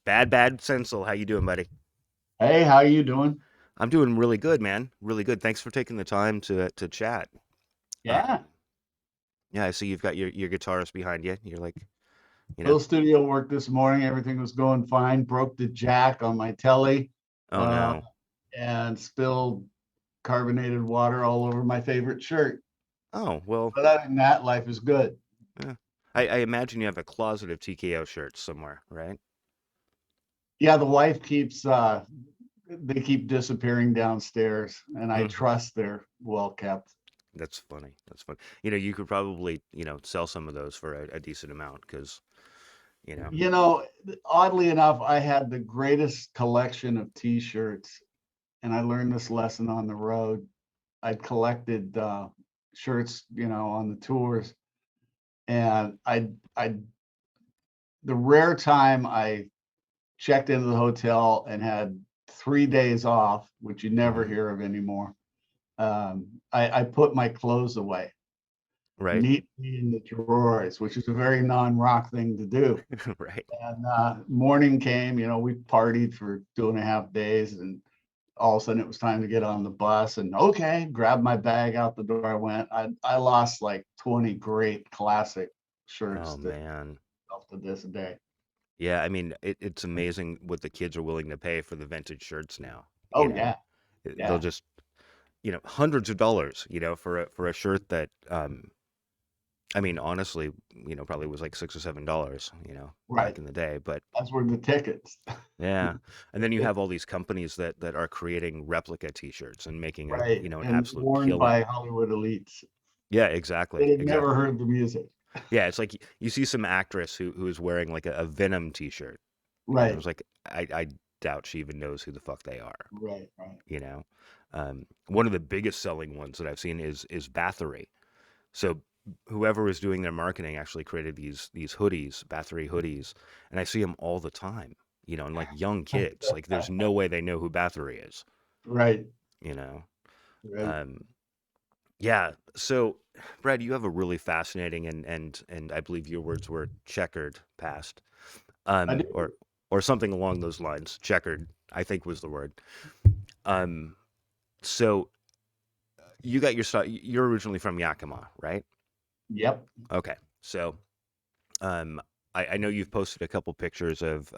Bad Sinsel. How you doing, buddy? Hey, how you doing? I'm doing really good, man. Really good. Thanks for taking the time to chat. Yeah, Um, yeah, I see you've got your guitarist behind you. You're like, you know, little studio work this morning. Everything was going fine. Broke the jack on my telly, oh uh, no. and spilled carbonated water all over my favorite shirt. Oh, well, But other than that, life is good. yeah. I imagine you have a closet of TKO shirts somewhere, right? Yeah, the wife keeps they keep disappearing downstairs, and I Hmm. trust they're well kept. That's funny. That's funny. You could probably, sell some of those for a decent amount because, you know, You know, oddly enough, I had the greatest collection of T-shirts, and I learned this lesson on the road. I'd collected shirts, on the tours, and I the rare time I checked into the hotel and had 3 days off, which you never hmm hear of anymore. I put my clothes away right? neatly in the drawers, which is a very non-rock thing to do. Right. And morning came, we partied for 2.5 days, and all of a sudden it was time to get on the bus, and okay, grab my bag, out the door I went. I lost like 20 great classic Oh shirts that man. up to this day. Yeah, I mean, it's amazing what the kids are willing to pay for the vintage shirts now. You Oh know, yeah, They'll yeah, just, hundreds of dollars, for a shirt that, I mean, honestly, probably was like $6 or $7, right. back in the day. But That's where the tickets. yeah, and then you have all these companies that are creating replica T-shirts and making Right, an and absolute worn killing. by Hollywood elites Yeah, that exactly, had never exactly. heard the music. Yeah, it's like you see some actress who is wearing like a Venom T-shirt, and Right, it's like I doubt she even knows who the fuck they are. right, right. you know. One of the biggest selling ones that I've seen is Bathory. So whoever was doing their marketing actually created these hoodies, Bathory hoodies, and I see them all the time. And like young kids, like there's no way they know who Bathory is. Right, You know. right. Um, yeah. So, Brad, you have a really fascinating and I believe your words were checkered past, I do. or something along those lines. Checkered, I think was the word. Um, so you got your start. You're originally from Yakima, right? Yep. Okay. So, um, I know you've posted a couple pictures of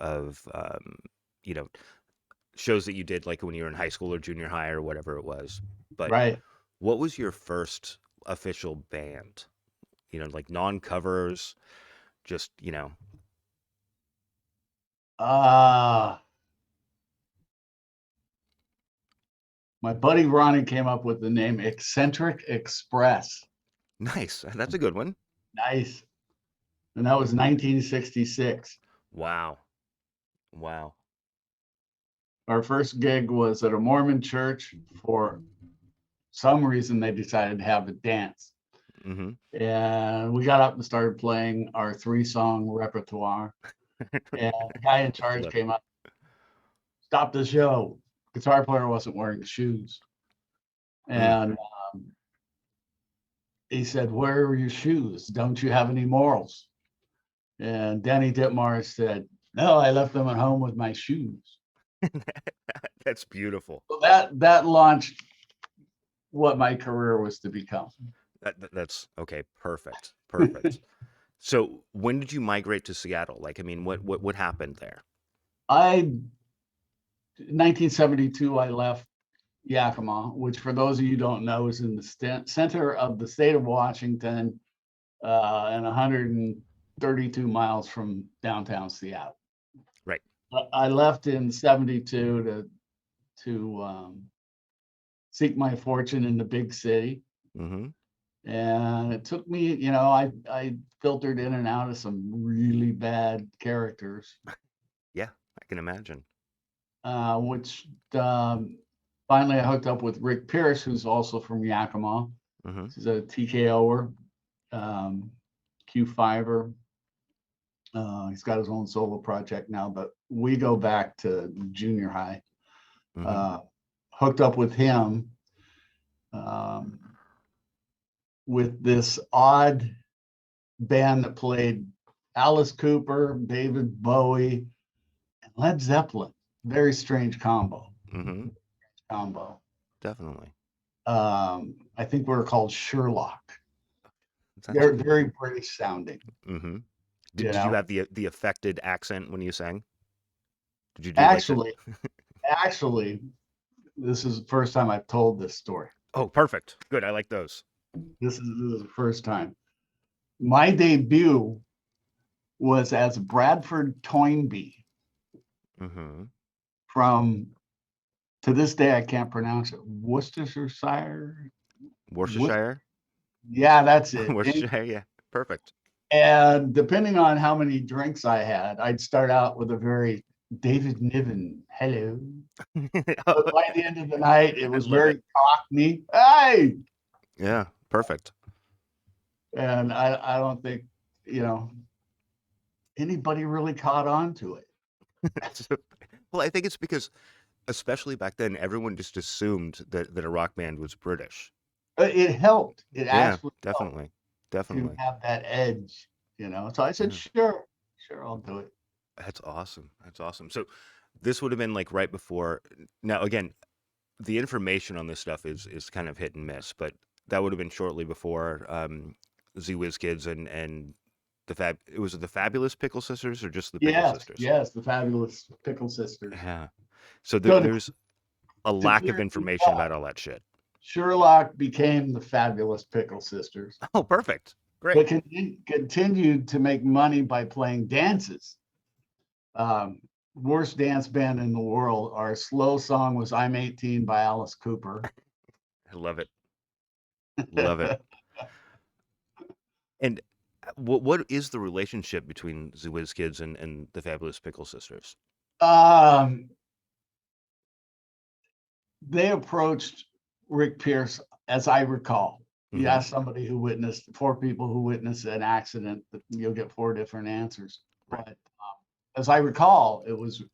you know, shows that you did like when you were in high school or junior high or whatever it was. But Right. what was your first official band? Like non-covers, just, Uh my buddy Ronnie came up with the name Eccentric Express. nice. That's a good one. Nice. And that was 1966. Wow. Wow. Our first gig was at a Mormon church. For some reason, they decided to have a dance. Mm-hmm. And we got up and started playing our 3-song repertoire. And the guy in charge Love came up, stopped the show. Guitar player wasn't wearing shoes. it. Mm. And he said, "Where are your shoes? Don't you have any morals?" And Danny Ditmar said, "No, I left them at home with my shoes." That's beautiful. So that launched what my career was to become. That's okay. Perfect. Perfect. So when did you migrate to Seattle? Like, I mean, what happened there? I 1972, I left Yakima, which for those of you who don't know is in the center of the state of Washington, and 132 miles from downtown Seattle. Right. I left in 72 to seek my fortune in the big city. Mm-hmm. And it took me, I filtered in and out of some really bad characters, Yeah, I can imagine. which finally I hooked up with Rick Pierce, who's also from Yakima. Mm-hmm. He's a TKOer, um, Q5er. He's got his own solo project now, but we go back to junior high. Mm-hmm. Uh, Hooked up with him, um, with this odd band that played Alice Cooper, David Bowie, and Led Zeppelin, very strange Mm-hmm. combo. Definitely. I think we were called Sherlock. That's They're cool. very British sounding, Mm-hmm. Did you did you know. have the affected accent when you sang? Did you do like the? Actually, actually, this is the first time I've told this story. Oh, perfect. Good. I like those. This is the first time. My debut was as Bradford Toynbee Mm-hmm. from, to this day I can't pronounce it, Worcestershire. Worcestershire. Yeah, that's it. Worcestershire. Yeah. Perfect. And depending on how many drinks I had, I'd start out with a very David Niven, hello. But by the end of the night, it I was love it. very Cockney, hey. Yeah. Perfect. And I don't think, you know, anybody really caught on to it. So- well, I think it's because, especially back then, everyone just assumed that a rock band was British. It helped. It Yeah. actually helped Definitely. to Definitely. have that edge, you know. So I said, Yeah. sure, sure, I'll do it. That's awesome. That's awesome. So this would have been like right before. Now, again, the information on this stuff is kind of hit and miss, but that would have been shortly before Z Wiz Kids and the Fab. It was the Fabulous Pickle Sisters or just the Pickle Yes, Sisters? yes, the fabulous Pickle Sisters. Yeah. So So there's a to lack of clear things information up, about all that shit. Sherlock became the fabulous Pickle Sisters, Oh, perfect. Great. but continued to make money by playing dances. Um, Worst dance band in the world. Our slow song was "I'm 18" by Alice Cooper. I love it. Love it. And what is the relationship between the Wiz Kids and the Fabulous Pickle Sisters? um, they approached Rick Pierce, as I recall. You Mm-hmm. ask somebody who witnessed, four people who witnessed an accident, you'll get four different answers. Right. But as I recall, it was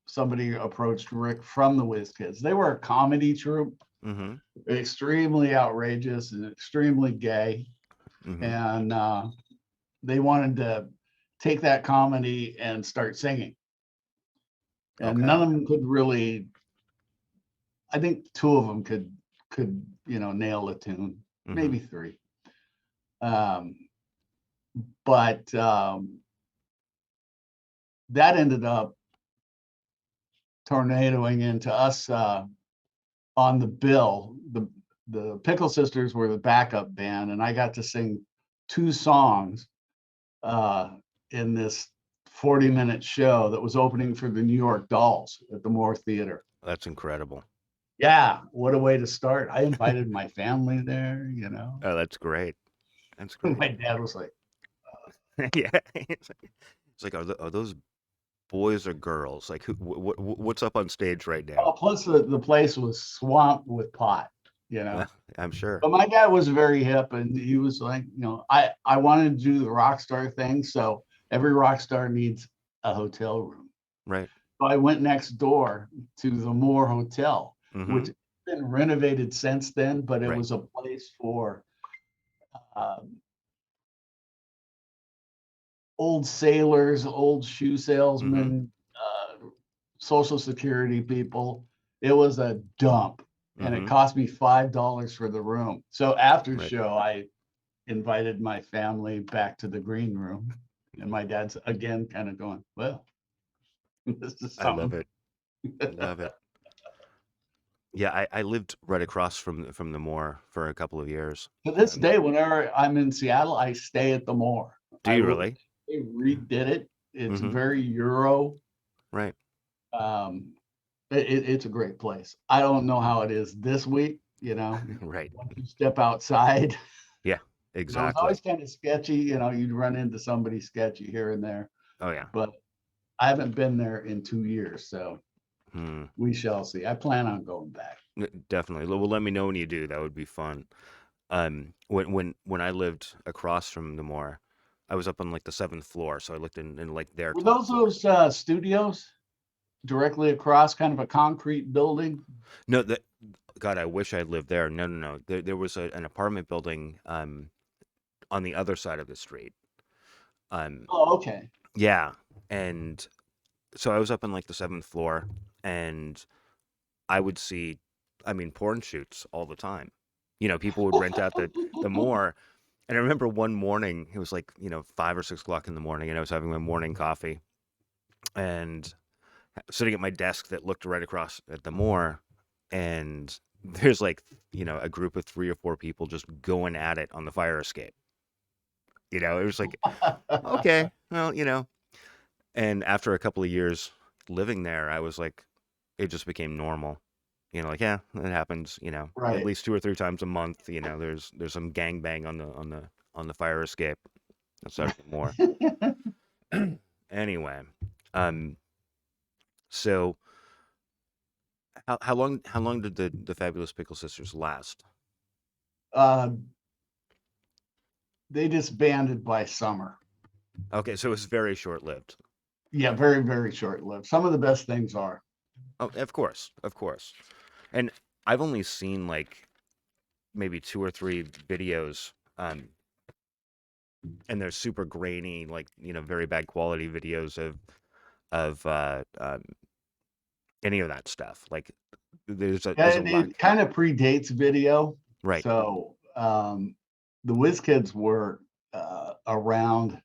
somebody approached Rick from the Whiz Kids. They were a comedy troupe, Mm-hmm. extremely outrageous and extremely gay, Mm-hmm. and they wanted to take that comedy and start singing. And Okay. none of them could really. I think two of them could nail a tune, Mm-hmm. maybe three. Um, but that ended up tornadoing into us on the bill. The Pickle Sisters were the backup band, and I got to sing two songs uh, in this 40-minute show that was opening for the New York Dolls at the Moore Theater. That's incredible. Yeah, what a way to start. I invited my family there, you know. Oh, that's great. That's great. My dad was like, Yeah. It's like, are those boys or girls? Like, what's up on stage right now? oh, plus the place was swamped with pot, you know. I'm sure. But my dad was very hip, and he was like, I wanted to do the rock star thing. So every rock star needs a hotel room. Right. So I went next door to the Moore Hotel, which Mm-hmm. has been renovated since then, but it Right. was a place for um, old sailors, old shoe Mm-hmm. salesmen, social security people. It was a dump, and it Mm-hmm. cost me $5 for the room. So after Right. show, I invited my family back to the green room, and my dad's again kind of going, "Well, this is I love something." it. Love it. Yeah, I lived right across from the Moor for a couple of years. To this day, whenever I'm in Seattle, I stay at the Moore. Do you really? They redid it. It's Mm-hmm. very Euro. Right. Um, it's a great place. I don't know how it is this week. Right. Once you step outside, Yeah. it was Exactly. always kind of sketchy. You'd run into somebody sketchy here and there, Oh yeah. but I haven't been there in 2 years, so Hmm. we shall see. I plan on going back. Definitely. Well, let me know when you do. That would be fun. When I lived across from the Moor, I was up on like the seventh floor, so I looked in like their Were top floor. those studios directly across, kind of a concrete building? No, that God, I wish I lived there. No, no, no. There was an apartment building on the other side of the street. Um, Oh, okay. yeah, and so I was up on like the seventh floor, and I would see, I mean, porn shoots all the time. People would rent out the Moor. And I remember one morning, it was like, 5 or 6 o'clock in the morning, and I was having my morning coffee and sitting at my desk that looked right across at the Moor. And there's like, a group of 3 or 4 people just going at it on the fire escape. It was like, okay, well, and after a couple of years living there, I was like, it just became normal. Like, yeah, it happens, at Right. least 2 or 3 times a month. There's some gangbang on the fire escape. That's not more. Anyway, um, so how long did the Fabulous Pickle Sisters last? uh, they disbanded by summer. Okay, so it's very short lived. Yeah, very, very short lived. Some of the best things are. Oh, of course, of course. And I've only seen like maybe 2 or 3 videos, and they're super grainy, like very bad quality videos of any of that stuff. Like there's a And lot. it kind of predates video. Right. So the Whiz Kids were around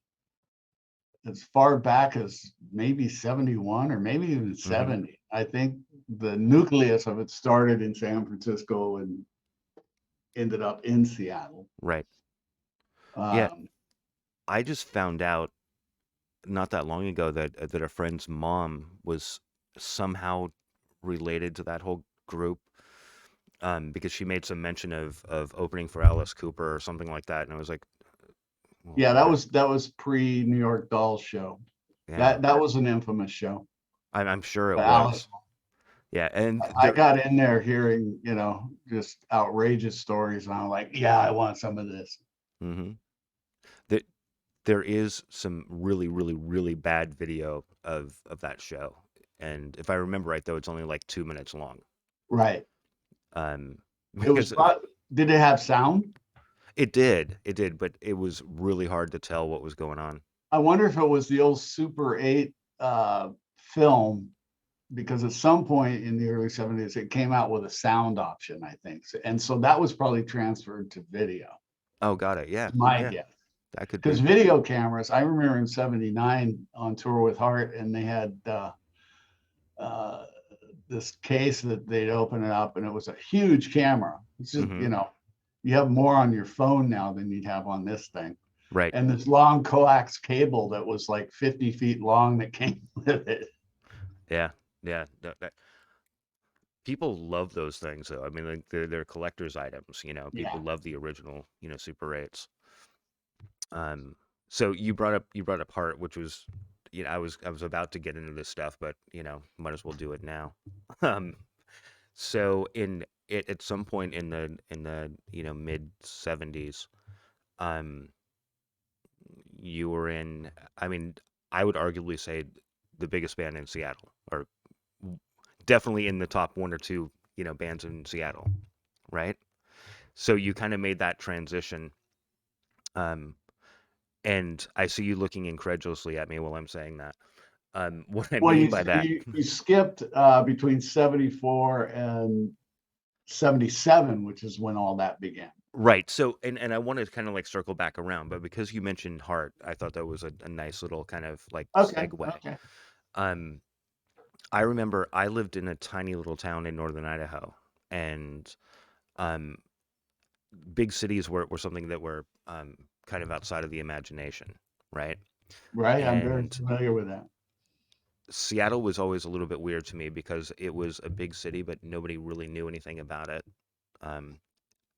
as far back as maybe 71 or maybe even Hmm. 70. I think the nucleus of it started in San Francisco and ended up in Seattle. Right. Yeah. Um, I just found out not that long ago that a friend's mom was somehow related to that whole group, because she made some mention of opening for Alice Cooper or something like that, and I was like, well, yeah, that what? was pre New York Dolls show. Yeah, That was an infamous show. I'm sure it Alice, was. Yeah, and I got in there hearing, just outrageous stories, and I'm like, yeah, I want some of this. hmm there there is some really, really, really bad video of that show, and if I remember right, though, it's only like 2 minutes long. Right. Um, It was. because Did it have sound? it did, but it was really hard to tell what was going on. I wonder if it was the old Super 8 film, because at some point in the early 70s, it came out with a sound option, I think. And so that was probably transferred to video, Oh, got it. Yeah, my yeah, guess. that could Because be. video cameras, I remember in 79 on tour with Heart, and they had uh, this case that they'd open it up, and it was a huge camera. It's just, Hmm. you have more on your phone now than you'd have on this thing. Right. And this long coax cable that was like 50 feet long that came with it. Yeah, yeah. People love those things, though. I mean, like, they're collector's items. Yeah. People love the original, Super 8s. Um, so you brought up Heart, which was, I was about to get into this stuff, but might as well do it now. Um, so at some point in the mid '70s, um, you were in. I mean, I would arguably say the biggest band in Seattle, or definitely in the top 1 or 2, bands in Seattle, right? So you kind of made that transition. Um, and I see you looking incredulously at me while I'm saying that. What I Well, mean by that, you skipped between 74 and 77, which is when all that began. right? So, and I wanted to kind of like circle back around, but because you mentioned Heart, I thought that was a nice little kind of like Okay. segue. Okay. Um, I remember I lived in a tiny little town in northern Idaho, and um, big cities were something that were, kind of outside of the imagination, right? Right. I'm very And familiar with that. Seattle was always a little bit weird to me because it was a big city, but nobody really knew anything about it. Um,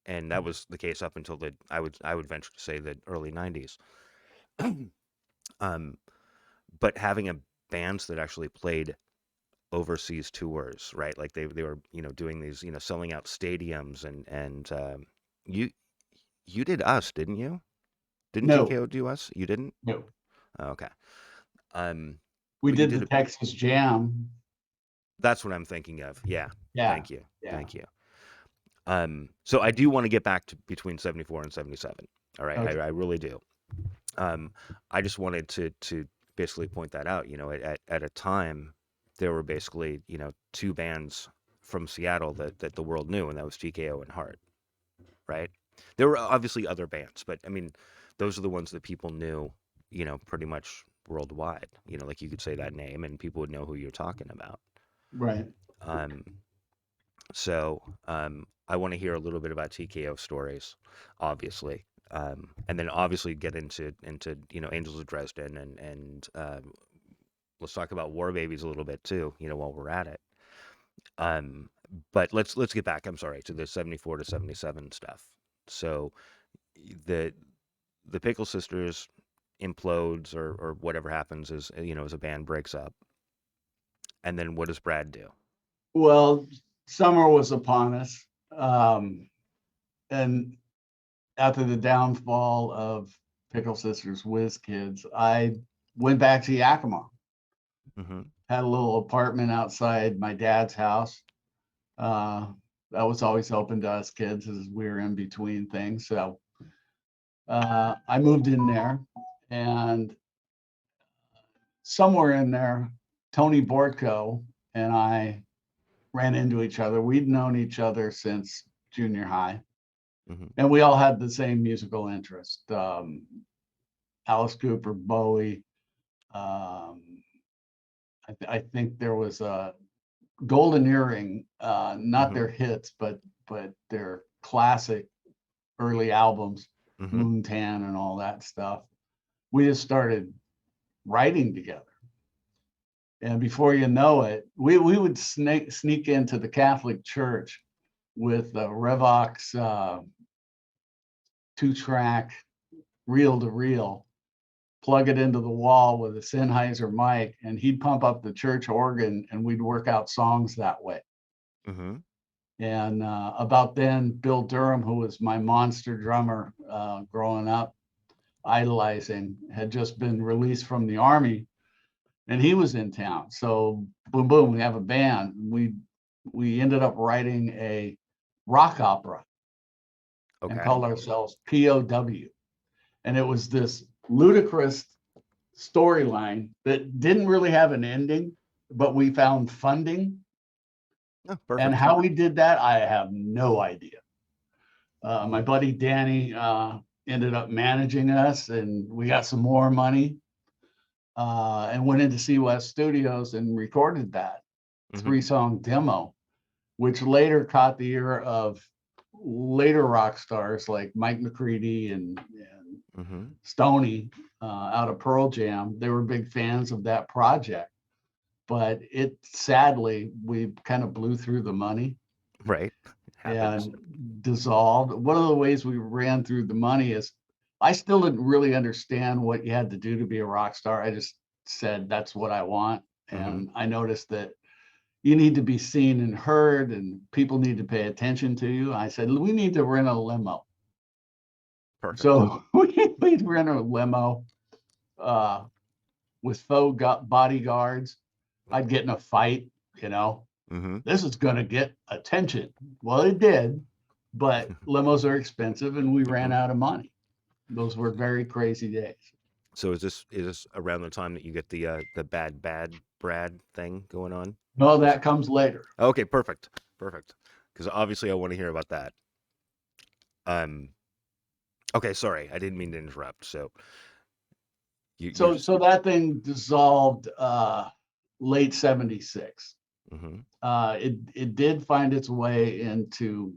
and that was the case up until I would venture to say the early '90s. um, but having a bands that actually played overseas tours, right? Like they were doing these, selling out stadiums, and you you did us, didn't you? Didn't No, GKO do us? You didn't? no. Oh, okay. Um, We but you did the did. Texas Jam. That's what I'm thinking of. Yeah. Yeah. Thank you. Yeah. Thank you. So I do want to get back to between '74 and '77. All right, I Okay. really do. I just wanted to basically point that out. You know, at a time, there were basically, you know, two bands from Seattle that the world knew, and that was TKO and Heart, right? There were obviously other bands, but I mean, those are the ones that people knew, you know, pretty much worldwide. You know, like you could say that name and people would know who you're talking about. Right. Um, so I want to hear a little bit about TKO stories, obviously. And then obviously get into you know Angels of Dresden and let's talk about War Babies a little bit too. You know while we're at it. Um, but let's get back. I'm sorry to the '74 to '77 stuff. So the the Pickle Sisters implodes or whatever happens as you know as a band breaks up, and then what does Brad do? Well, summer was upon us. Um, and after the downfall of Pickle Sisters Whiz Kids, I went back to Yakima. Mm-hmm. Had a little apartment outside my dad's house. Uh, that was always open to us kids as we were in between things. So I moved in there, and somewhere in there, Tony Bortko and I ran into each other. We'd known each other since junior high, Mm-hmm. and we all had the same musical interest. Alice Cooper, Bowie. Um, I think there was a Golden Earring, not Mm-hmm. their hits, but their classic early albums, Mm-hmm. Moontan and all that stuff. We just started writing together. And before you know it, we would sneak into the Catholic Church with the Revox 2-track reel to reel, plug it into the wall with a Sennheiser mic, and he'd pump up the church organ, and we'd work out songs that way. Mm-hmm. And about then, Bill Durham, who was my monster drummer growing up, idolizing, had just been released from the army, and he was in town. So boom, boom, we have a band. We ended up writing a rock opera and Okay. called ourselves POW. And it was this ludicrous storyline that didn't really have an ending, but we found funding. Oh, And perfect. how we did that, I have no idea. My buddy Danny ended up managing us, and we got some more money and went into C West Studios and recorded that Mm-hmm. 3-song demo, which later caught the ear of later rock stars like Mike McCready and Mm-hmm. Stoney out of Pearl Jam. They were big fans of that project, but it sadly we kind of blew through the money Right. Happens. and dissolved. One of the ways we ran through the money is I still didn't really understand what you had to do to be a rock star. I just said that's what I want, Mm-hmm. and I noticed that you need to be seen and heard, and people need to pay attention to you. I said we need to rent a limo. Perfect. So we rent a limo uh, with faux bodyguards. I'd get in a fight, you know. Mm-hmm. This is going to get attention. Well, it did, but limos are expensive, and we ran Mm-hmm. out of money. Those were very crazy days. So is this around the time that you get the bad Brad thing going on? No, that comes later. Okay, perfect. Perfect. Because obviously I want to hear about that. Um okay, sorry. I didn't mean to interrupt. So you're So just so that thing dissolved late 76. mm-hmm. It did find its way into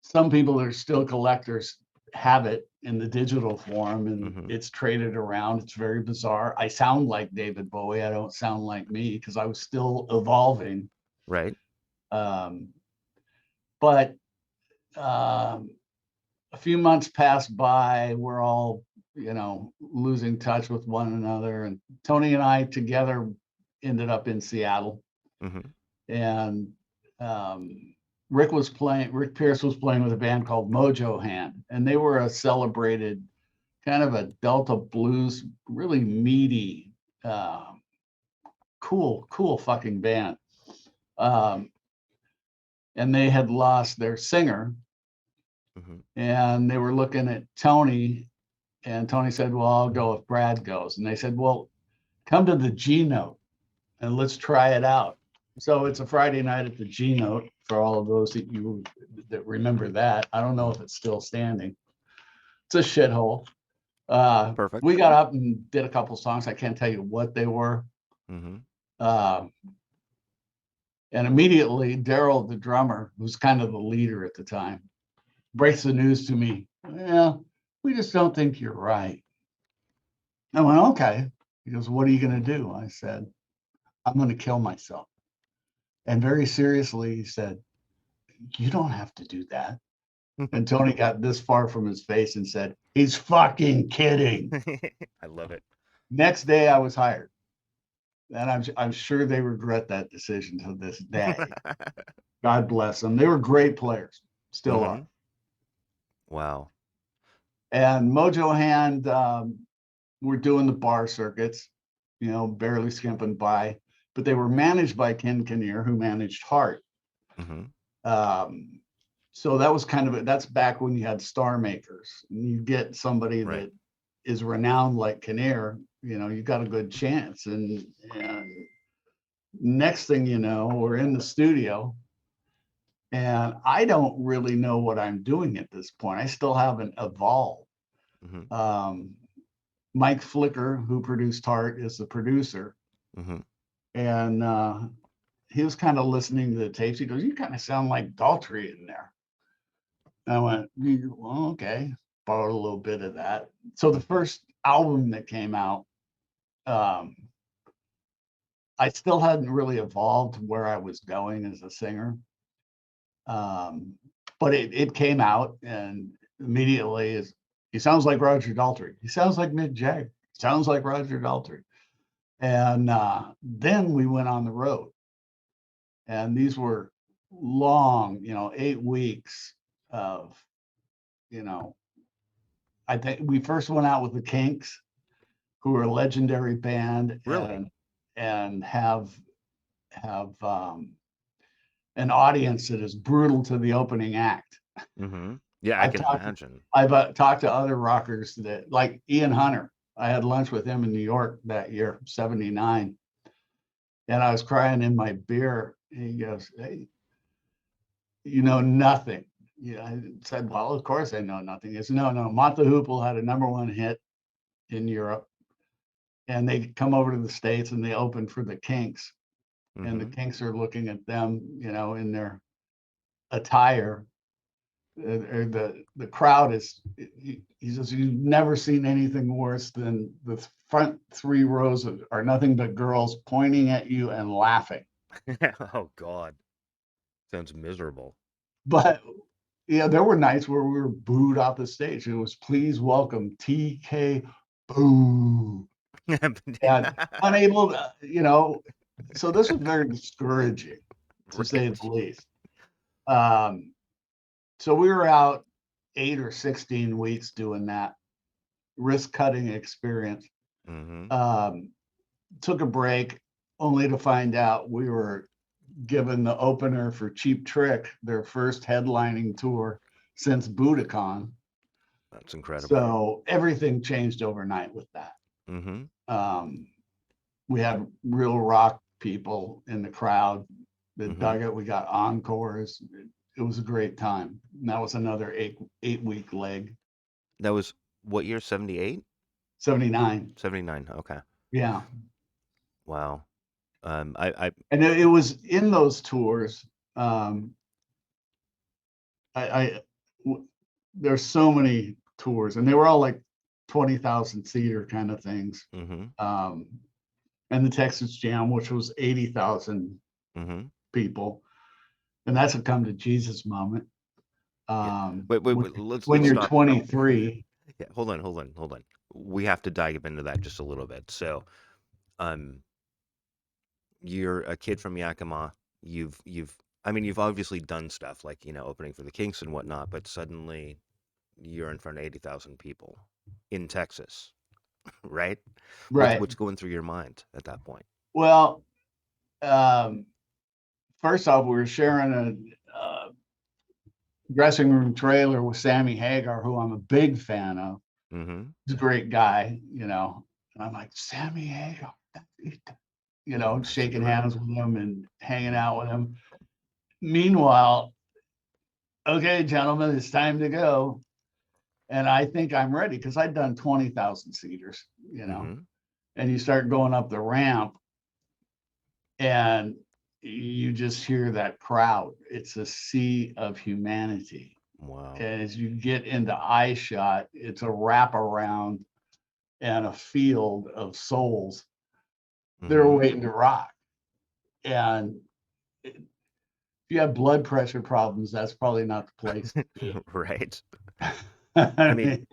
some people that are still collectors have it in the digital form, and Mm-hmm. it's traded around. It's very bizarre. I sound like David Bowie. I don't sound like me because I was still evolving. Right. Um, but um, a few months passed by. We're all, losing touch with one another. And Tony and I together ended up in Seattle. Mm-hmm. And Rick Pierce was playing with a band called Mojo Hand. And they were a celebrated kind of a Delta blues, really meaty, cool fucking band. And they had lost their singer, Mm-hmm. and they were looking at Tony And Tony said, well, I'll go if Brad goes. And they said, well, come to the G Note and let's try it out. So it's a Friday night at the G Note for all of those that remember that. I don't know if it's still standing. It's a shithole. Perfect. We got up and did a couple songs. I can't tell you what they were. Mm-hmm. And immediately Daryl, the drummer, who's kind of the leader at the time, breaks the news to me. Well, we just don't think you're right. I went, okay. He goes, what are you going to do? I said, I'm going to kill myself. And very seriously, he said, you don't have to do that. And Tony got this far from his face and said, he's fucking kidding. I love it. Next day I was hired. And I'm sure they regret that decision to this day. God bless them. They were great players, still are. Wow. And Mojo Hand, were doing the bar circuits, barely skimping by, but they were managed by Ken Kinnear, who managed Hart. So that was that's back when you had star makers. And you get somebody that is renowned like Kinnear, you got a good chance. And next thing you know, we're in the studio and I don't really know what I'm doing at this point. I still haven't evolved. Mike Flicker, who produced Hart, is the producer. And he was kind of listening to the tapes. He goes, you kind of sound like Daltrey in there. And I went, well, okay, borrowed a little bit of that. So the first album that came out, I still hadn't really evolved to where I was going as a singer. But it came out and immediately he sounds like Roger Daltrey. He sounds like Mick Jagger. He sounds like Roger Daltrey. And then we went on the road. And these were long, 8 weeks of, I think we first went out with the Kinks, who are a legendary band. Really? And have an audience that is brutal to the opening act. Yeah, I can imagine. I've talked to other rockers that, like Ian Hunter. I had lunch with him in New York that year, 79. And I was crying in my beer. And he goes, hey, you know nothing. I said, well, of course I know nothing. He said, no, Mott the Hoople had a #1 hit in Europe. And they come over to the States and they open for the Kinks. And the Kinks are looking at them, in their attire. The crowd is, he says, you've never seen anything worse than the front 3 rows are nothing but girls pointing at you and laughing. Oh God, sounds miserable. But there were nights where we were booed off the stage. It was please welcome TK Boo. And unable to, so this was very discouraging, to say the least. So we were out 8 or 16 weeks doing that risk-cutting experience. Took a break, only to find out we were given the opener for Cheap Trick, their first headlining tour since Budokan. That's incredible. So everything changed overnight with that. We had real rock people in the crowd that dug it. We got encores. It was a great time. And that was another 8-week leg. That was what year? 78? 79. 79. Okay. Yeah. Wow. And it was in those tours. There's so many tours, and they were all like 20,000 seater kind of things. And the Texas Jam, which was 80,000 people, and that's a come to Jesus moment. Wait, when let's you're stop. 23. Yeah, hold on. We have to dive into that just a little bit. So, you're a kid from Yakima. You've obviously done stuff like, opening for the Kinks and whatnot, but suddenly you're in front of 80,000 people in Texas, right? Right. What's going through your mind at that point? Well, first off, we were sharing a dressing room trailer with Sammy Hagar, who I'm a big fan of. Mm-hmm. He's a great guy, and I'm like, Sammy Hagar, That's shaking incredible. hands with him and hanging out with him. Meanwhile, okay, gentlemen, it's time to go. And I think I'm ready because I'd done 20,000 seaters, Mm-hmm. and you start going up the ramp and you just hear that crowd. It's a sea of humanity. Wow. And as you get into eye shot, it's a wraparound and a field of souls that are Mm-hmm. waiting to rock. And if you have blood pressure problems, that's probably not the place to do Right. it. I I mean, mean,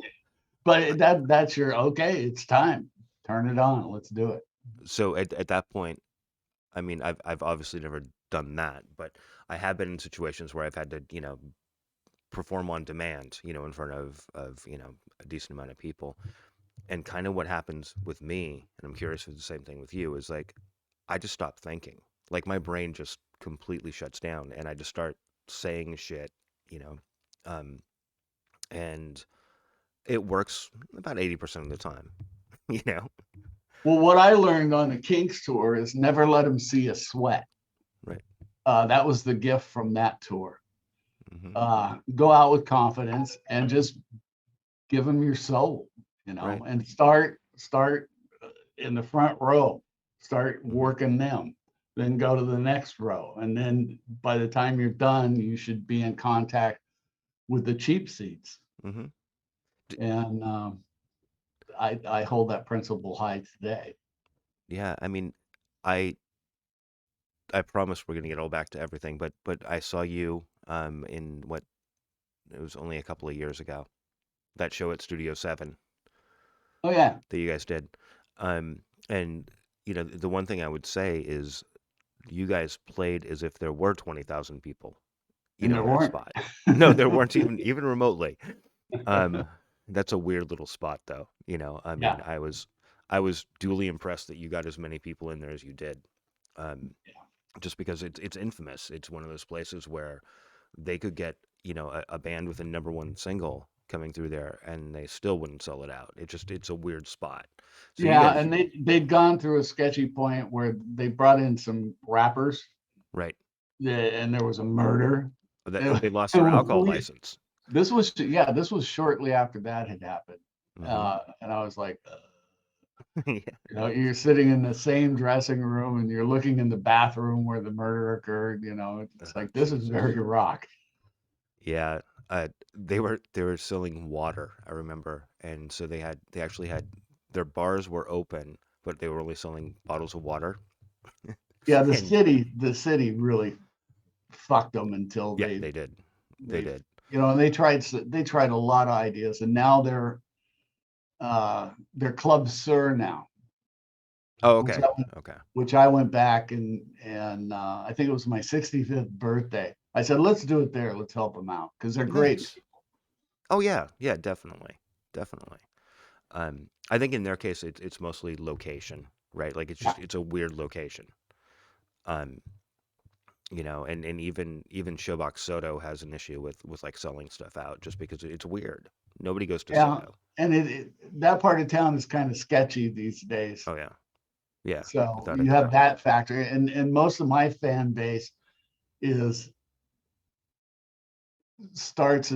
but that's your okay, it's time. Turn it on. Let's do it. so at that point, I mean, I've obviously never done that, but I have been in situations where I've had to, perform on demand, in front of, a decent amount of people. And kind of what happens with me, and I'm curious if it's the same thing with you, is like I just stop thinking. Like my brain just completely shuts down and I just start saying shit, you know. Um, and it works about 80% of the time, you know. Well, what I learned on the Kinks tour is never let them see a sweat. Right. That was the gift from that tour. Hmm. Go out with confidence and just give them your soul, Right. and start in the front row, start Hmm. working them, then go to the next row, and then by the time you're done, you should be in contact with the cheap seats. Hmm. And I hold that principle high today. Yeah. I mean, I I promise we're gonna get all back to everything, but I saw you in what it was only a couple of years ago. That show at Studio 7 Oh yeah, that you guys did. And the one thing I would say is you guys played as if there were 20,000 people, and in there that weren't. spot. No, there weren't even remotely. Um, that's a weird little spot though. I mean, Yeah, I was duly impressed that you got as many people in there as you did. Um, just because it's infamous. It's one of those places where they could get, a band with a number one single coming through there and they still wouldn't sell it out. It's a weird spot. So you yeah, guys, and they'd gone through a sketchy point where they brought in some rappers, right? and there was a murder. They lost their alcohol license. This was shortly after that had happened, Hmm. and I was like, Yeah. you're sitting in the same dressing room and you're looking in the bathroom where the murder occurred. It's Oh, like this is Jesus. very rock. Yeah. They were selling water, I remember, and so they actually had their bars were open, but they were only selling bottles of water. Yeah, the And city, the city really fucked them until yeah, they did. They they did. and they tried a lot of ideas, and now they're Club Sur now, Oh, which okay. I, Okay. which I went back and I think it was my 65th birthday. I said, let's do it there. Let's help them out because they're great. Nice. Oh yeah, yeah, definitely. Definitely. I think in their case it's mostly location, right? Like it's a weird location. Um, and even Showbox Soto has an issue with like selling stuff out just because it's weird. Nobody goes to Yeah, Soto. and that part of town is kind of sketchy these days. Oh yeah. Yeah, So without a you have doubt. that factor, and most of my fan base is starts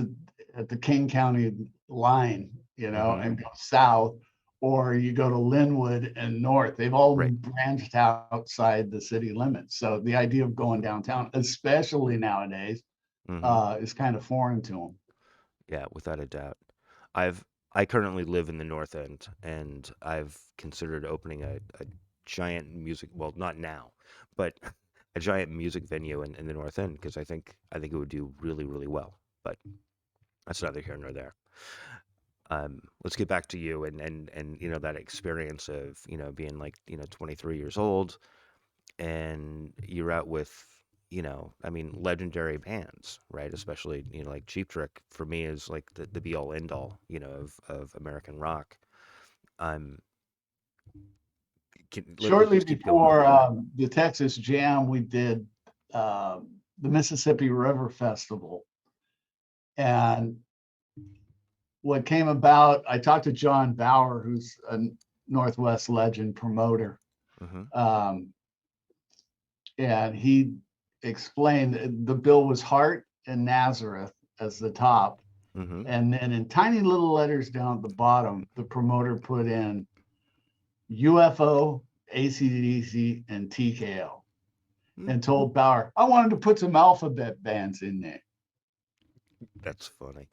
at the King County line, Hmm. and go south, or you go to Linwood and north. They've all Right. branched outside the city limits. So the idea of going downtown, especially nowadays, Hmm. is kind of foreign to them. Yeah, without a doubt. I currently live in the North End, and I've considered opening a giant music, well, not now, but a giant music venue in the North End because I think it would do really, really well. But that's neither here nor there. Let's get back to you and that experience of being like 23 years old and you're out with I mean legendary bands, right? Especially like Cheap Trick for me is like the be all end all of American rock. Um, let's Shortly just keep going. before the Texas Jam, we did the Mississippi River Festival, and what came about, I talked to John Bauer, who's a Northwest legend promoter. Mm-hmm. Um, and he explained the bill was Hart and Nazareth as the top. Mm-hmm. And then in tiny little letters down at the bottom, the promoter put in UFO, ACDC, and TKO, and told Bauer, I wanted to put some alphabet bands in there. That's funny.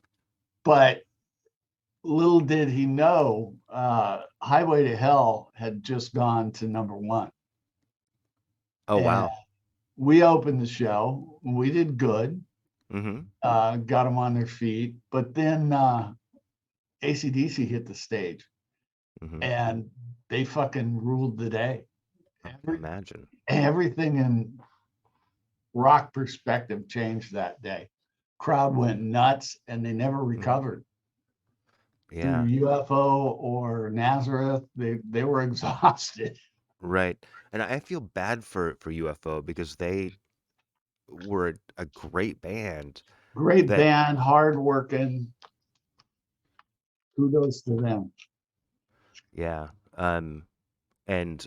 But little did he know, Highway to Hell had just gone to #1. Oh And wow. we opened the show. We did good, Mm-hmm. got them on their feet. But then ACDC hit the stage Mm-hmm. and they fucking ruled the day. Imagine. Everything in rock perspective changed that day. Crowd went nuts and they never recovered. Through Yeah. UFO or Nazareth, they were exhausted. Right. And I feel bad for UFO because they were a great band Great that, band, hard working. Kudos to them. yeah. And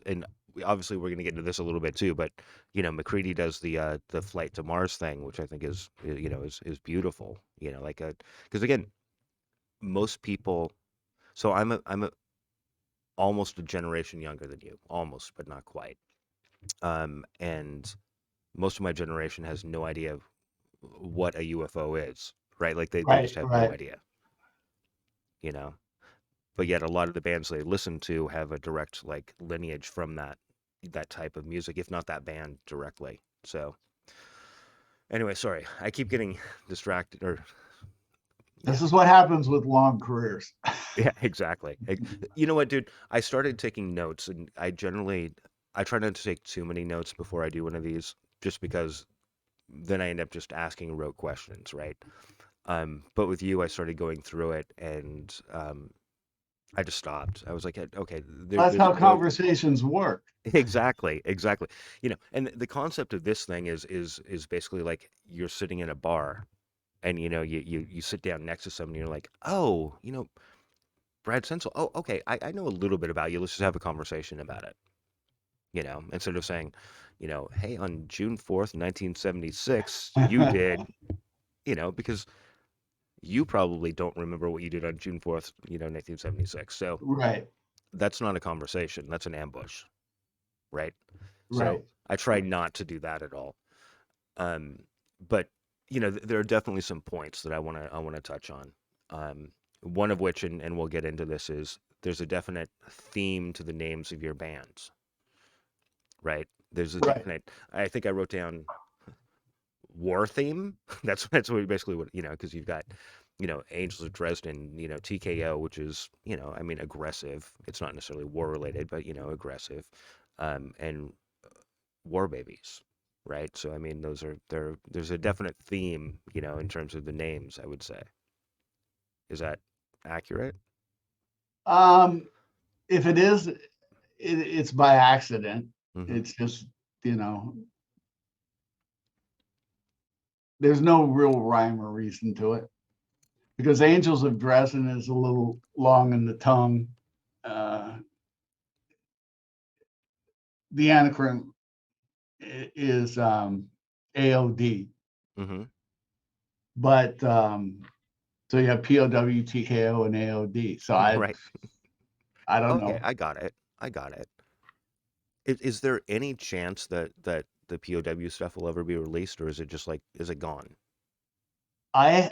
obviously we're gonna get into this a little bit too, but McCready does the flight to Mars thing, which I think is beautiful. Like a because again, most people. So I'm almost a generation younger than you, almost, but not quite. And most of my generation has no idea what a UFO is, right? Like they Right, just have no right. idea, you know. But yet a lot of the bands they listen to have a direct like lineage from that type of music, if not that band directly. So anyway, sorry, I keep getting distracted. Or This yeah, is what happens with long careers. yeah, exactly. You know what, dude? I started taking notes, and I try not to take too many notes before I do one of these, just because then I end up just asking rote questions, right? But with you, I started going through it, and I just stopped. I was like, okay, That's there's how no conversations work. exactly, exactly. And the concept of this thing is basically like you're sitting in a bar, and you sit down next to someone, and you're like, oh, Brad Sinsel. Oh, okay, I know a little bit about you. Let's just have a conversation about it. Instead of saying, hey, on June 4th, 1976, you did, because you probably don't remember what you did on June 4th, 1976. So Right, that's not a conversation. That's an ambush, right? So right. I try not to do that at all. Um, but there are definitely some points that I want to touch on. One of which, and we'll get into this, is there's a definite theme to the names of your bands, right? There's a Right. definite. I think I wrote down war theme. That's what basically what because you've got Angels of Dresden, TKO, which is I mean aggressive. It's not necessarily war related, but aggressive, and war babies, right? So I mean there's a definite theme in terms of the names. I would say, is that accurate? Um, if it is, it's by accident. Mm-hmm. It's just, you know, there's no real rhyme or reason to it because Angels of Dresden is a little long in the tongue. Uh, the anagram is AOD, Mm-hmm. but so you have POW, TKO, and AOD. So Right. I don't Okay, know. I got it. I got it. Is there any chance that the POW stuff will ever be released, or is it just like is it gone? I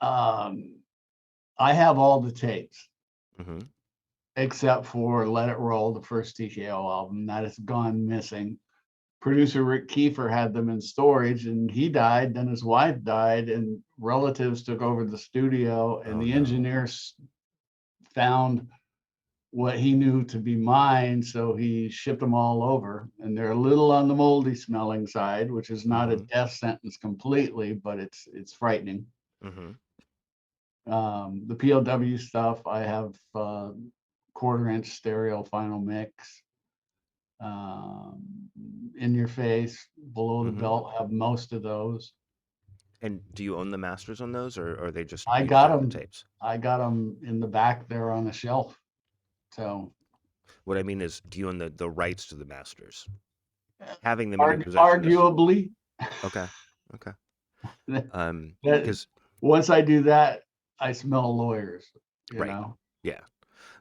um, I have all the tapes Mm-hmm. except for Let It Roll, the first TKO album that has gone missing. Producer Rick Kiefer had them in storage and he died, then his wife died, and relatives took over the studio, and Oh the no. engineers found what he knew to be mine, so he shipped them all over. And they're a little on the moldy smelling side, which is not a Mm-hmm. death sentence completely, but it's frightening. Mm-hmm. The POW stuff, I have quarter-inch stereo final mix. Um, in Your Face, Below the Mm-hmm. Belt have most of those. And do you own the masters on those, or are they just I you just got have the them. tapes? I got them in the back there on the shelf. So What I mean is, do you own the rights to the masters? Having them in your possession is arguably, okay. Okay. that, that Because once I do that, I smell lawyers, you right, know. yeah.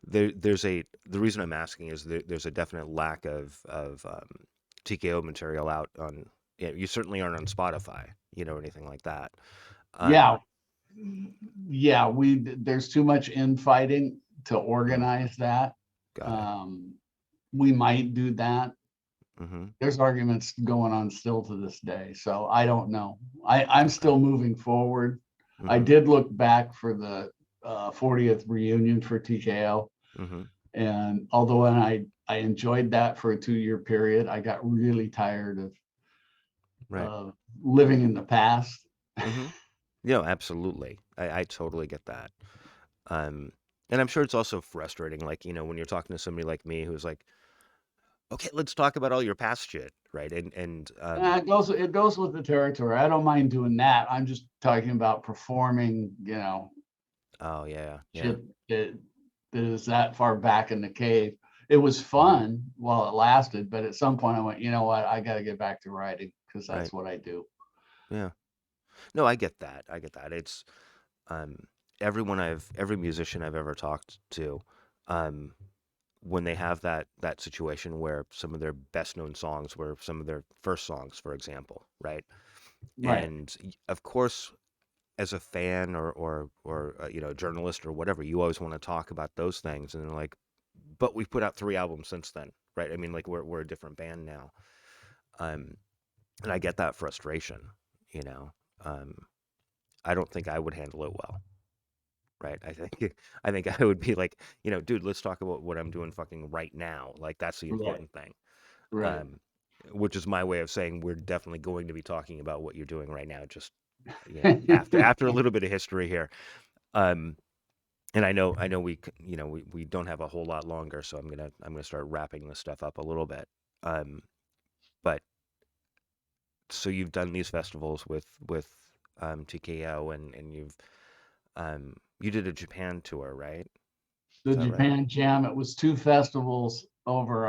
There's the reason I'm asking is there's a definite lack of TKO material out on. Yeah, you certainly aren't on Spotify, or anything like that. Yeah, Um, yeah, there's too much infighting to mm, organize that. got it. Um, we might do that. Mm-hmm. There's arguments going on still to this day, so I don't know. I'm Okay. still moving forward. I Mm-hmm. did look back for the 40th reunion for TKO, Mm-hmm. and although I enjoyed that for a 2-year period, I got really tired of Right. living in the past. Mm-hmm. Yeah, absolutely. I totally get that. Um, and I'm sure it's also frustrating, like, when you're talking to somebody like me who's like, okay, let's talk about all your past shit, right? It goes with the territory. I don't mind doing that. I'm just talking about performing, Oh yeah, yeah, shit that is that far back in the cave. It was hmm fun while it lasted, but at some point I went, you know what, I got to get back to writing because right, that's what I do. yeah. No, I get that. I get that. It's um, every musician I've ever talked to, um, when they have that situation where some of their best known songs were some of their first songs, for example, right? Right. And of course, as a fan or journalist or whatever, you always want to talk about those things, and they're like, but we've put out 3 albums since then, right? I mean, like we're a different band now, um, and I get that frustration, you know. Um, I don't think I would handle it well, right? I think I would be like, dude, let's talk about what I'm doing fucking right now. Like that's the Right. important thing. Right. Um, which is my way of saying we're definitely going to be talking about what you're doing right now. Just after a little bit of history here. Um, and I know we don't have a whole lot longer, so I'm gonna start wrapping this stuff up a little bit. Um, but so you've done these festivals with TKO, and you did a Japan tour, right? The Is that right? Japan Jam, it was 2 festivals over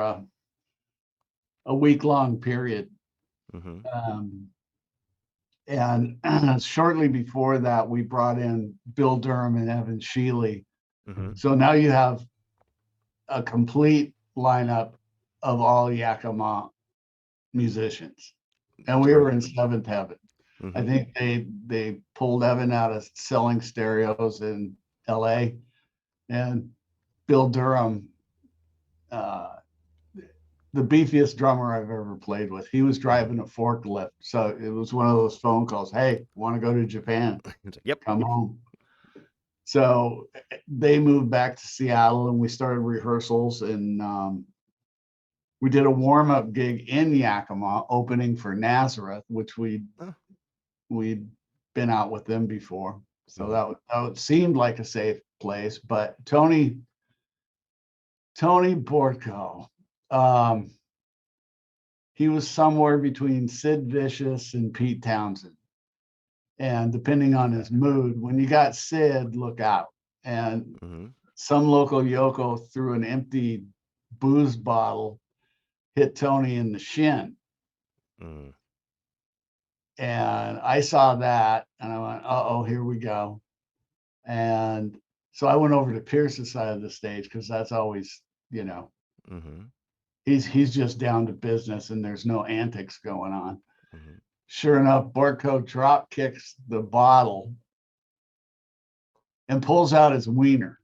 a week-long period. Mm-hmm. Um, and shortly before that, we brought in Bill Durham and Evan Shealy. Mm-hmm. So now you have a complete lineup of all Yakima musicians. And That's we were great. in seventh heaven. I Mm-hmm. think they pulled Evan out of selling stereos in LA, and Bill Durham, uh, the beefiest drummer I've ever played with. He was Mm-hmm. driving a forklift. So it was one of those phone calls. Hey, want to go to Japan? It's like, yep. Come home. So they moved back to Seattle and we started rehearsals, and we did a warm-up gig in Yakima opening for Nazareth, which Oh. we'd been out with them before. So Mm-hmm. that seemed like a safe place. But Tony Borko, um, he was somewhere between Sid Vicious and Pete Townsend. And depending on his mood, when you got Sid, look out. And Mm-hmm. some local yoko threw an empty booze bottle, hit Tony in the shin. Mm-hmm. And I saw that and I went, uh-oh, here we go. And so I went over to Pierce's side of the stage because that's always, you know, Mm-hmm. he's just down to business and there's no antics going on. Mm-hmm. Sure enough, Borko drop kicks the bottle and pulls out his wiener.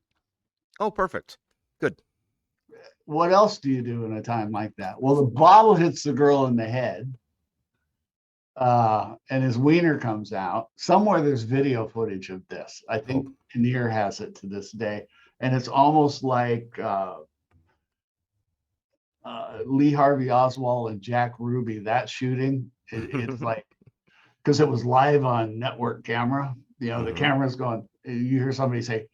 Oh, perfect. Good. What else do you do in a time like that? Well, the bottle hits the girl in the head, and his wiener comes out. Somewhere there's video footage of this. I Oh. think Kinnear has it to this day. And it's almost like Lee Harvey Oswald and Jack Ruby, that shooting. It's like, because it was live on network camera, the Mm-hmm. camera's going, you hear somebody say,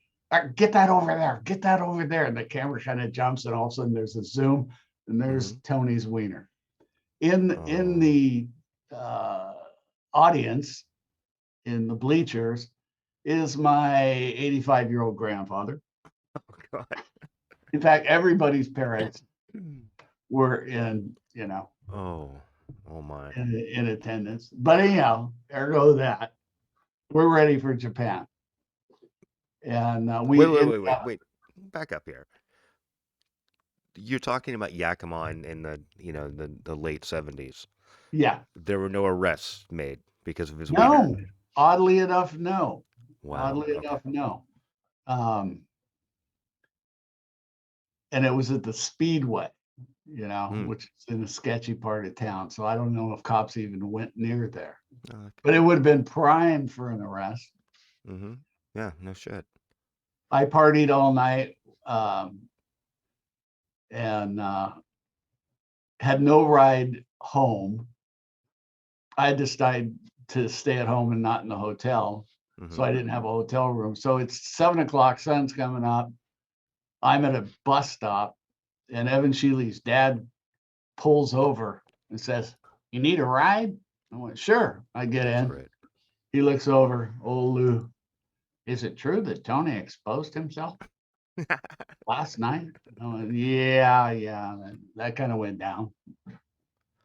get that over there, get that over there. And the camera kind of jumps, and all of a sudden there's a zoom, and there's Mm-hmm. Tony's wiener. In Oh. the uh, audience, in the bleachers is my 85-year-old grandfather. Oh God. In fact, everybody's parents were in, Oh, oh my. in attendance. But anyhow, ergo that we're ready for Japan, and Wait, we wait, ended wait, wait, up, wait. Back up here. You're talking about Yakima in the late 70s. yeah, There were no arrests made because of his wiener. no, oddly enough, no, Wow. oddly Okay. enough, no. Um, and it was at the Speedway, Hmm. which is in a sketchy part of town. So I don't know if cops even went near there, Okay. but it would have been primed for an arrest. Mm-hmm. Yeah. No shit. I partied all night, um, and had no ride home. I decided to stay at home and not in the hotel. So Mm-hmm. I didn't have a hotel room. So it's 7 o'clock, sun's coming up. I'm at a bus stop, and Evan Shealy's dad pulls over and says, "You need a ride?" I went, "Sure." I get That's in. great. He looks over, old Lou. "Is it true that Tony exposed himself last night?" I went, "Yeah, yeah." That kind of went down,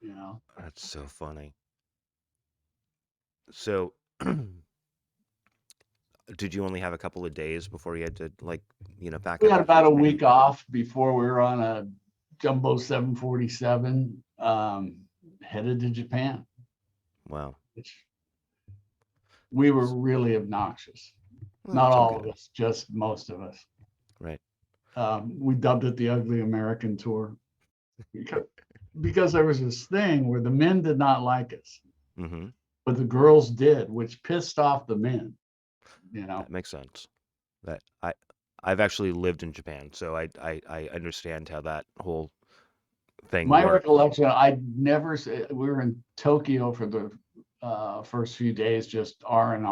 you know. That's so funny. So, did you only have a couple of days before you had to pack We up had and go to about a Japan? week off before we were on a jumbo 747, headed to Japan, Wow. which we were S- really obnoxious. Well, Not that's all of okay. us, just most of us. Right. We dubbed it the Ugly American Tour because, because there was this thing where the men did not like us, Mm-hmm. but the girls did, which pissed off the men, you know. That makes sense. That I've actually lived in Japan, so I understand how that whole thing My works. recollection, we were in Tokyo for the first few days, just R and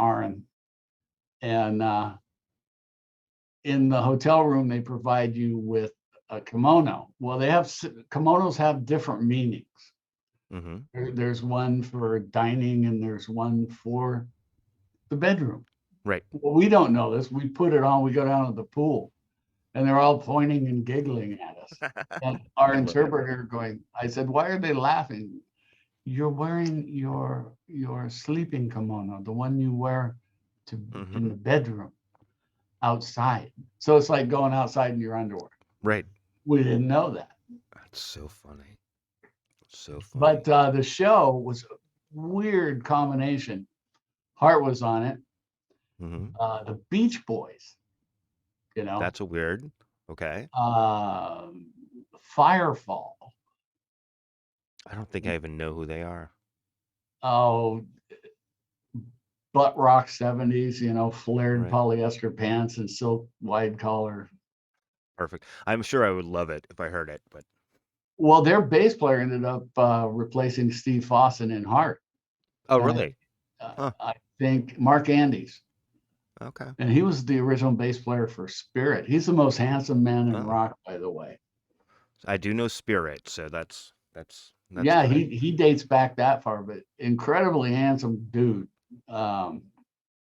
in the hotel room they provide you with a kimono. Well, kimonos have different meanings. Mm-hmm. There's one for dining and there's one for the bedroom. Right. Well, we don't know this. We put it on, we go down to the pool, and they're all pointing and giggling at us. And our I love it. interpreter going, I said, "Why are they laughing? You're wearing your sleeping kimono, the one you wear to in Mm-hmm. the bedroom outside." So it's like going outside in your underwear. Right. We didn't know that. That's so funny. So But funny. the show was a weird combination. Hart was on it. Mm-hmm. The Beach Boys, you know, That's a weird. Okay. uh, Firefall. I don't think I even know who they are. Oh, butt rock 70s, flared Right. polyester pants and silk wide collar. Perfect. I'm sure I would love it if I heard it, but Well, their bass player ended up replacing Steve Fossen in Heart. oh, And really? Huh. I think Mark Andes. Okay. And he was the original bass player for Spirit. He's the most handsome man in Oh, rock, by the way. I do know Spirit, so that's Yeah, great. he dates back that far, but incredibly handsome dude. Um,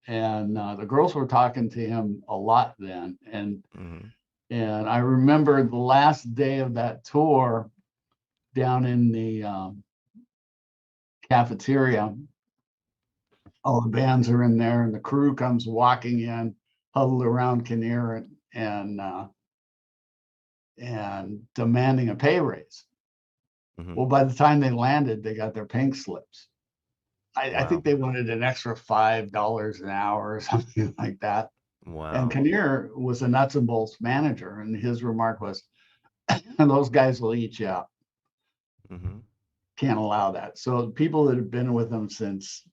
and the girls were talking to him a lot then, Mm-hmm. and I remember the last day of that tour down in the cafeteria. All the bands are in there, and the crew comes walking in, huddled around Kinnear and demanding a pay raise. Mm-hmm. Well, by the time they landed, they got their pink slips. I think Wow. they wanted an extra $5 an hour or something like that. And Wow. Kinnear was a nuts and bolts manager, and his remark was, "Those guys will eat you up. Mm-hmm. Can't allow that." So people that have been with them since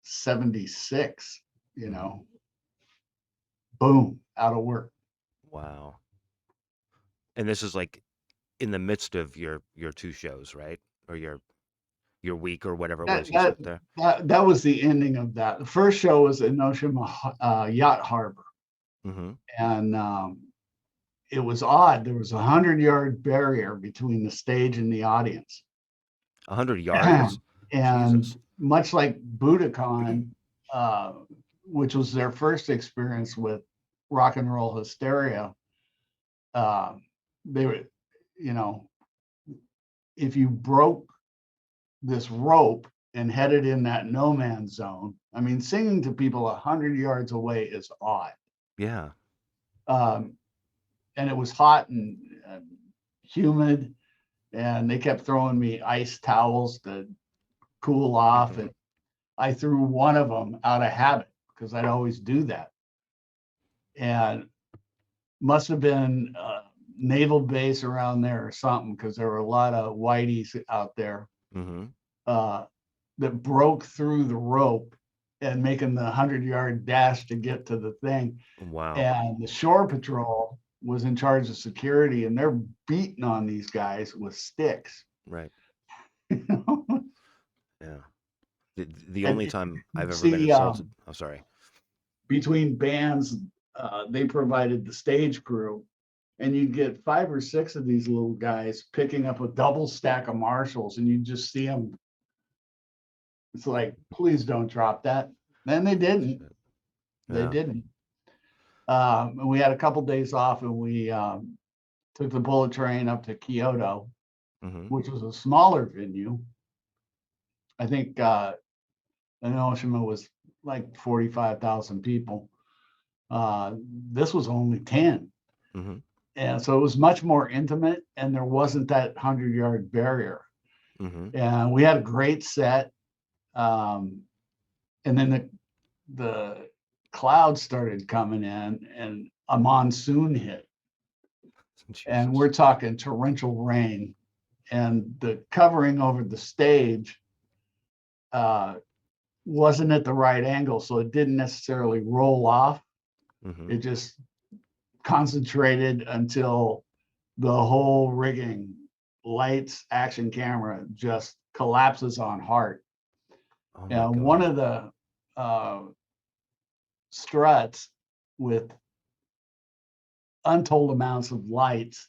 '76, Mm-hmm. boom, out of work. Wow. And this is like in the midst of your two shows, right? Or your week or whatever it That was you that spent there. that was the ending of that. The first show was in Oshima Yacht Harbor, Mm-hmm. and it was odd. There was 100-yard barrier between the stage and the audience. 100 yards? And Jesus. much like Budokan, uh, which was their first experience with rock and roll hysteria. Uh, they were, you know, if you broke this rope and headed in that no man's zone, I mean, singing to people 100 yards away is odd. Yeah. Um, and it was hot and humid, and they kept throwing me ice towels to cool off. Hmm. And I threw one of them out of habit because I'd always do that. And must have been a naval base around there or something, because there were a lot of whiteys out there Hmm. uh, that broke through the rope and making the 100-yard dash to get to the thing. Wow. And the shore patrol was in charge of security, and they're beating on these guys with sticks. Right. You know? Yeah. The And only time I've ever been see, insulted. Oh, sorry. between bands, they provided the stage crew, and you'd get 5 or 6 of these little guys picking up a double stack of Marshalls, and you just see them. It's like, please don't drop that. And they didn't. Shit. They Yeah. didn't. And we had a couple days off, and we took the bullet train up to Kyoto, Hmm. which was a smaller venue. I think Enoshima was like 45,000 people. This was only 10. Hmm. And so it was much more intimate, and there wasn't that 100-yard barrier. Hmm. And we had a great set. And then the clouds started coming in, and a monsoon hit. And Jesus. we're talking torrential rain. And the covering over the stage uh, wasn't at the right angle, so it didn't necessarily roll off. Hmm. It just concentrated until the whole rigging, lights, action camera, just collapses on heart. Oh my And one God. of the uh, struts with untold amounts of lights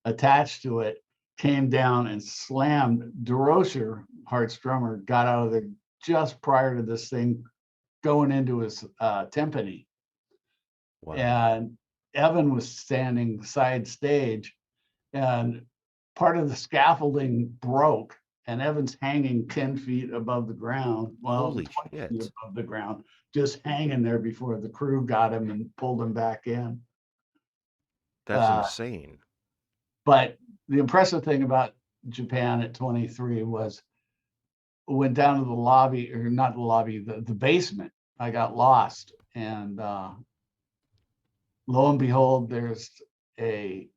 attached to it came down and slammed. DeRocher, Hart's drummer, got out of there just prior to this thing going into his timpani. Wow. And Evan was standing side stage, and part of the scaffolding broke, and Evan's hanging 10 feet above the ground, well, Holy 20 feet shit. above the ground, just hanging there before the crew got him and pulled him back in. That's Uh, insane. but the impressive thing about Japan at 23 was, went down to the lobby, or not the lobby, the basement. I got lost, and lo and behold, there's a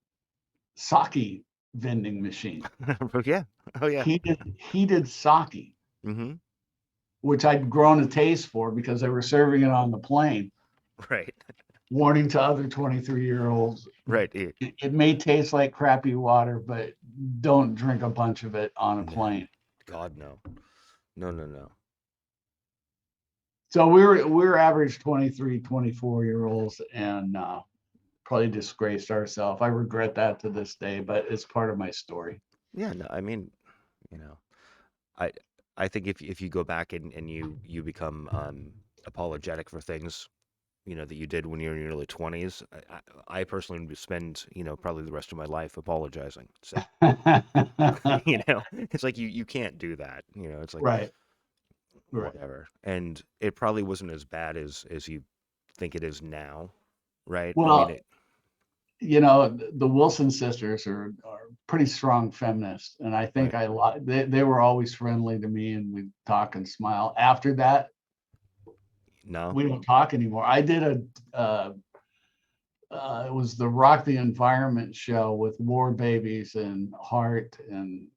sake vending machine, Yeah. Oh yeah. heated sake, Hmm. which I'd grown a taste for because they were serving it on the plane, Right. warning to other 23-year-olds, Right. it may taste like crappy water, but don't drink a bunch of it on a No. plane. God, no. No, no, no. So we're average 23, 24-year-olds, and probably disgraced ourselves. I regret that to this day, but it's part of my story. Yeah, no, I mean, you know, I I think if you go back and you become apologetic for things, that you did when you were in your early 20s, I personally would spend, probably the rest of my life apologizing. So, it's like you can't do that. It's like Right, right. whatever. And it probably wasn't as bad as you think it is now, right? I mean, Well, the Wilson sisters are pretty strong feminists, and I think right. they were always friendly to me, and we'd talk and smile. After that, No. we don't talk anymore. I did it was the Rock the Environment show with War Babies and Hart, and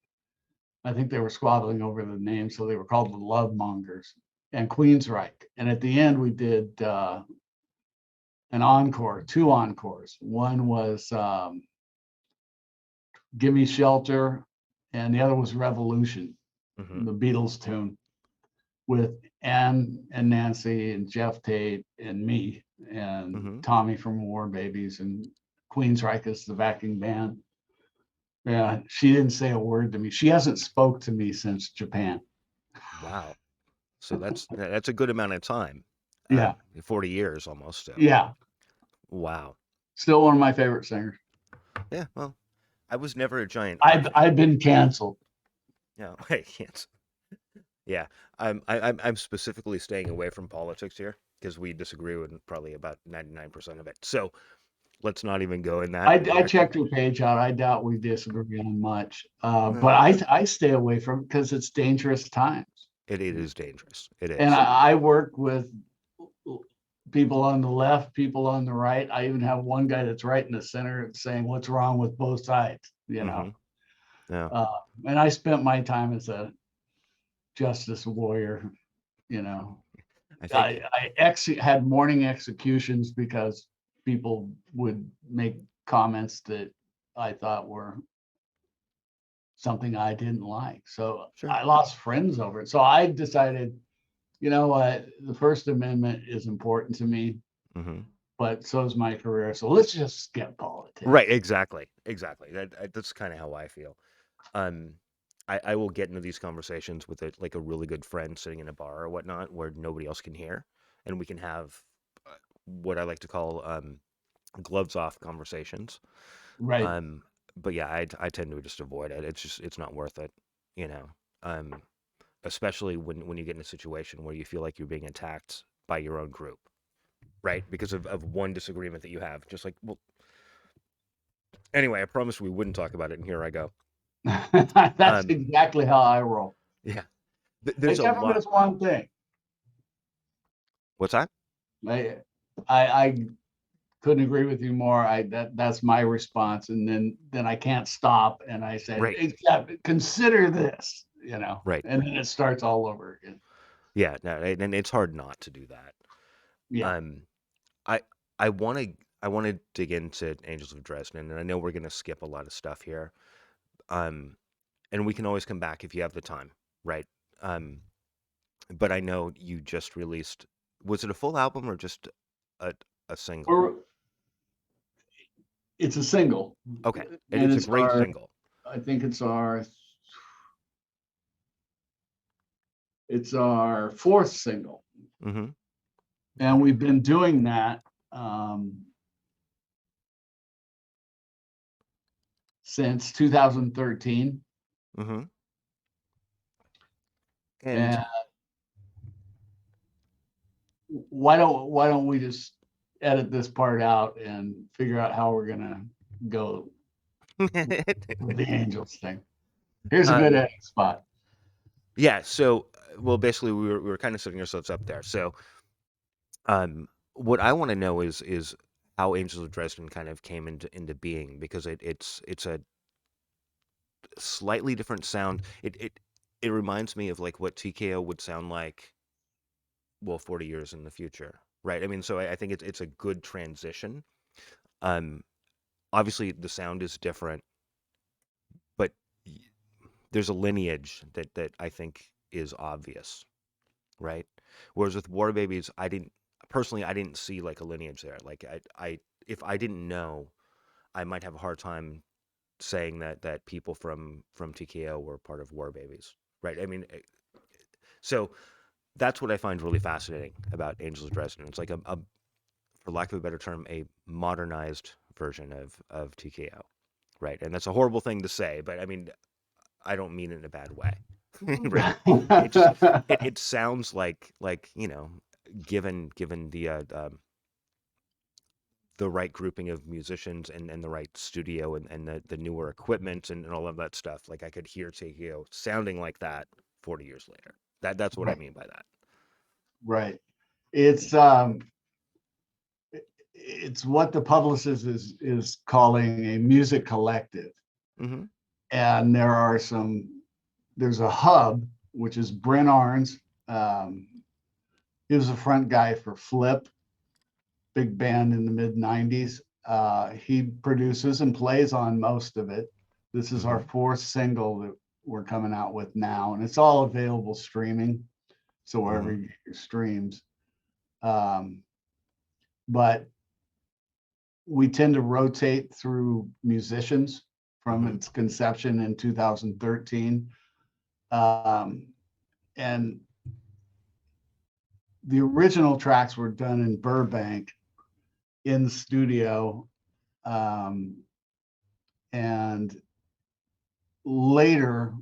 I think they were squabbling over the name, so they were called the Love Mongers, and Queensryche. And at the end, we did an encore, two encores. One was Gimme Shelter, and the other was Revolution, Hmm. the Beatles tune, with Ann and Nancy and Jeff Tate and me and Hmm. Tommy from War Babies, and Queensryche is the backing band. Yeah, she didn't say a word to me. She hasn't spoke to me since Japan. Wow. So that's a good amount of time. Yeah. 40 years almost. So Yeah. wow. Still one of my favorite singers. Yeah. Well, I was never a giant art fan. I've been canceled. No, I can't. Yeah, I'm specifically staying away from politics here because we disagree with probably about 99% of it. So let's not even go in that I direction. checked your page out. I doubt we disagree on much. No, But I stay away from it because it's dangerous times. it is dangerous. It And is. I work with people on the left, people on the right. I even have one guy that's right in the center saying what's wrong with both sides, you know. Mm-hmm. Yeah. Uh, and I spent my time as a justice warrior, you know. I think. Had morning executions because people would make comments that I thought were something I didn't like. So Sure. I lost friends over it. So I decided, you know what, the First Amendment is important to me, Mm-hmm. but so is my career. So let's just skip politics. Right. Exactly. Exactly. That's kind of how I feel. Um, I will get into these conversations with like a really good friend sitting in a bar or whatnot where nobody else can hear, and we can have what I like to call gloves off conversations. Right. Um, but yeah, I tend to just avoid it. It's not worth it, you know. Um, Especially when you get in a situation where you feel like you're being attacked by your own group, right? Because of one disagreement that you have. Just like, well, anyway, I promised we wouldn't talk about it, and here I go. That's Um, exactly how I roll. yeah, there's a Except for lot. this one thing. What's that? I couldn't agree with you more. That's my response. And then I can't stop. And I said, Right, except consider this, you know, right. and then it starts all over again. Yeah, no, and it's hard not to do that. Yeah. Um, I I want to dig into Angels of Dresden, and I know we're gonna skip a lot of stuff here. Um, and we can always come back if you have the time, right? Um, but I know you just released. Was it a full album or just a a single? We're, it's a single. Okay, and And it's a great single. I think it's our fourth single. Mm-hmm. And Okay. we've been doing that um, since 2013. Mm-hmm. And And why don't we just edit this part out and figure out how we're gonna go with the Angels thing? Here's a good um, edit spot. yeah. So, well, basically, we were kind of setting ourselves up there. So, what I want to know is how Angels of Dresden kind of came into being because it's a slightly different sound. It reminds me of like what TKO would sound like, well, 40 years in the future, right? I mean, so I think it's a good transition. Um, Obviously the sound is different, but y- there's a lineage that I think is obvious, right? Whereas with War Babies, I didn't see like a lineage there. Like I if I didn't know, I might have a hard time saying that people from TKO were part of War Babies, right? I mean, so that's what I find really fascinating about Angels of Dresden. It's like for lack of a better term, a modernized version of TKO, right? And that's a horrible thing to say, but I mean, I don't mean it in a bad way, right? It just it sounds like given the right grouping of musicians and the right studio and the newer equipment and all of that stuff, like I could hear TKO sounding like that 40 years later. That's what I mean by that. Right. It's what the publicist is calling a music collective. Mm-hmm. And there's a hub, which is Bryn Arns. Um, he was the front guy for Flip, big band in the mid 90s. He produces and plays on most of it. This is our Mm-hmm. fourth single that we're coming out with now, and it's all available streaming. So wherever Mm-hmm. you get your streams. Um, but we tend to rotate through musicians from Mm-hmm. its conception in 2013. And the original tracks were done in Burbank in the studio. And later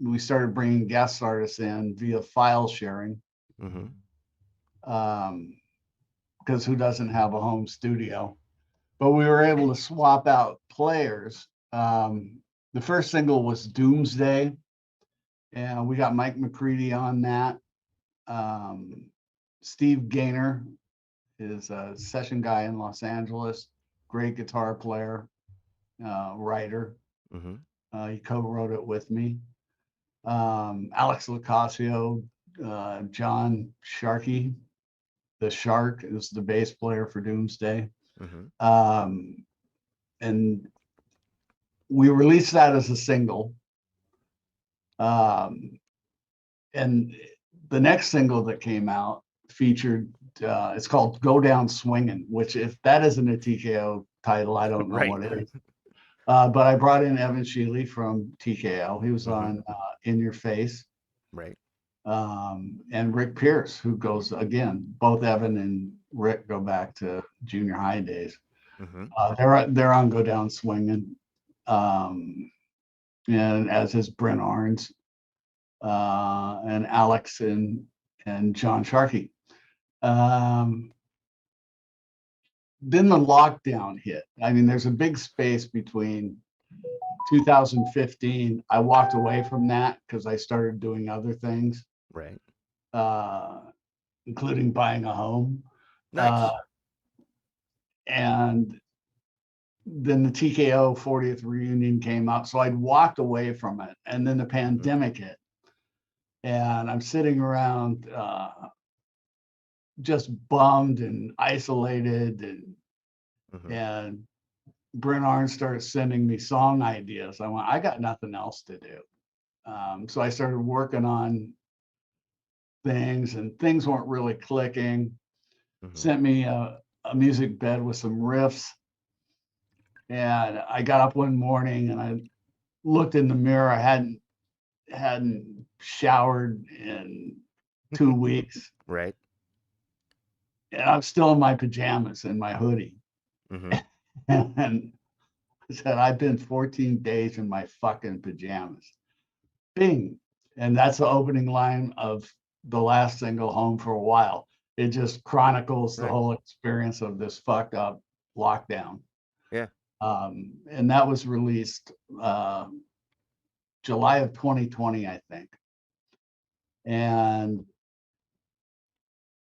we started bringing guest artists in via file sharing. Mm-hmm. Because who doesn't have a home studio? But we were able to swap out players. The first single was Doomsday, and we got Mike McCready on that. Steve Gaynor is a session guy in Los Angeles, great guitar player, writer. Mm-hmm. He co-wrote it with me. Alex Locasio, John Sharkey, the Shark, is the bass player for Doomsday. Mm-hmm. And we released that as a single. And the next single that came out featured, it's called Go Down Swinging, which if that isn't a TKO title, I don't know Right. what it is. But I brought in Evan Sheely from TKO. He was Mm-hmm. on In Your Face. Right. And Rick Pierce, who goes, again, both Evan and Rick go back to junior high days. Mm-hmm. They're on Go Down Swinging. And as is Brent Arns, and Alex and John Sharkey. Then the lockdown hit. I mean, there's a big space between 2015. I walked away from that because I started doing other things, Right. including buying a home. Nice. And then the TKO 40th reunion came out. So I'd walked away from it. And then the pandemic hit. And I'm sitting around just bummed and isolated. Mm-hmm. And Brent Arns started sending me song ideas. I went, I got nothing else to do. So I started working on things, and things weren't really clicking. Mm-hmm. Sent me a music bed with some riffs. And I got up one morning and I looked in the mirror. I hadn't showered in 2 weeks. Right. And I'm still in my pajamas and my hoodie. Mm-hmm. And I said, I've been 14 days in my fucking pajamas. Bing. And that's the opening line of the last single, Home for a While. It just chronicles the whole experience of this fucked up lockdown. Yeah. And that was released July of 2020, I think. And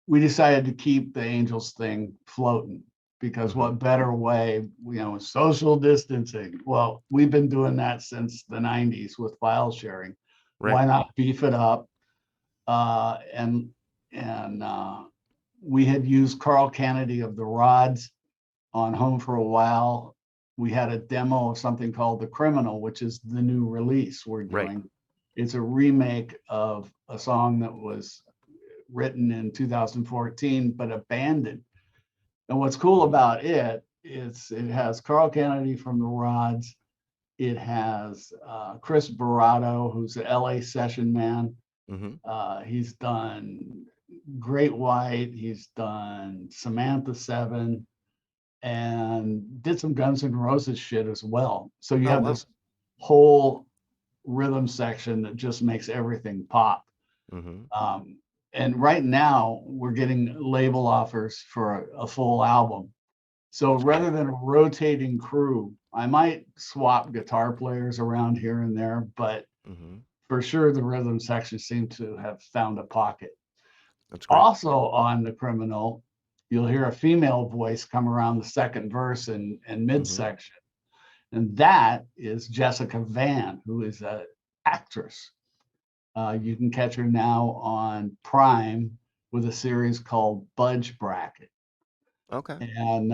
we decided to keep the Angels thing floating, because what better way, social distancing. Well, we've been doing that since the 90s with file sharing. Right. Why not beef it up? And we had used Carl Kennedy of the Rods on Home for a While. We had a demo of something called The Criminal, which is the new release we're doing. Right. It's a remake of a song that was written in 2014, but abandoned. And what's cool about it is it has Carl Kennedy from the Rods. It has Chris Barato, who's the LA session man. Mm-hmm. He's done Great White. He's done Samantha 7 and did some Guns N' Roses shit as well. So you have this whole rhythm section that just makes everything pop. Mm-hmm. And right now we're getting label offers for a full album. So rather than a rotating crew, I might swap guitar players around here and there, but for sure the rhythm section seems to have found a pocket. That's great. Also on The Criminal, you'll hear a female voice come around the second verse and midsection. And that is Jessica Vann, who is an actress. You can catch her now on Prime with a series called Budge Bracket. Okay. And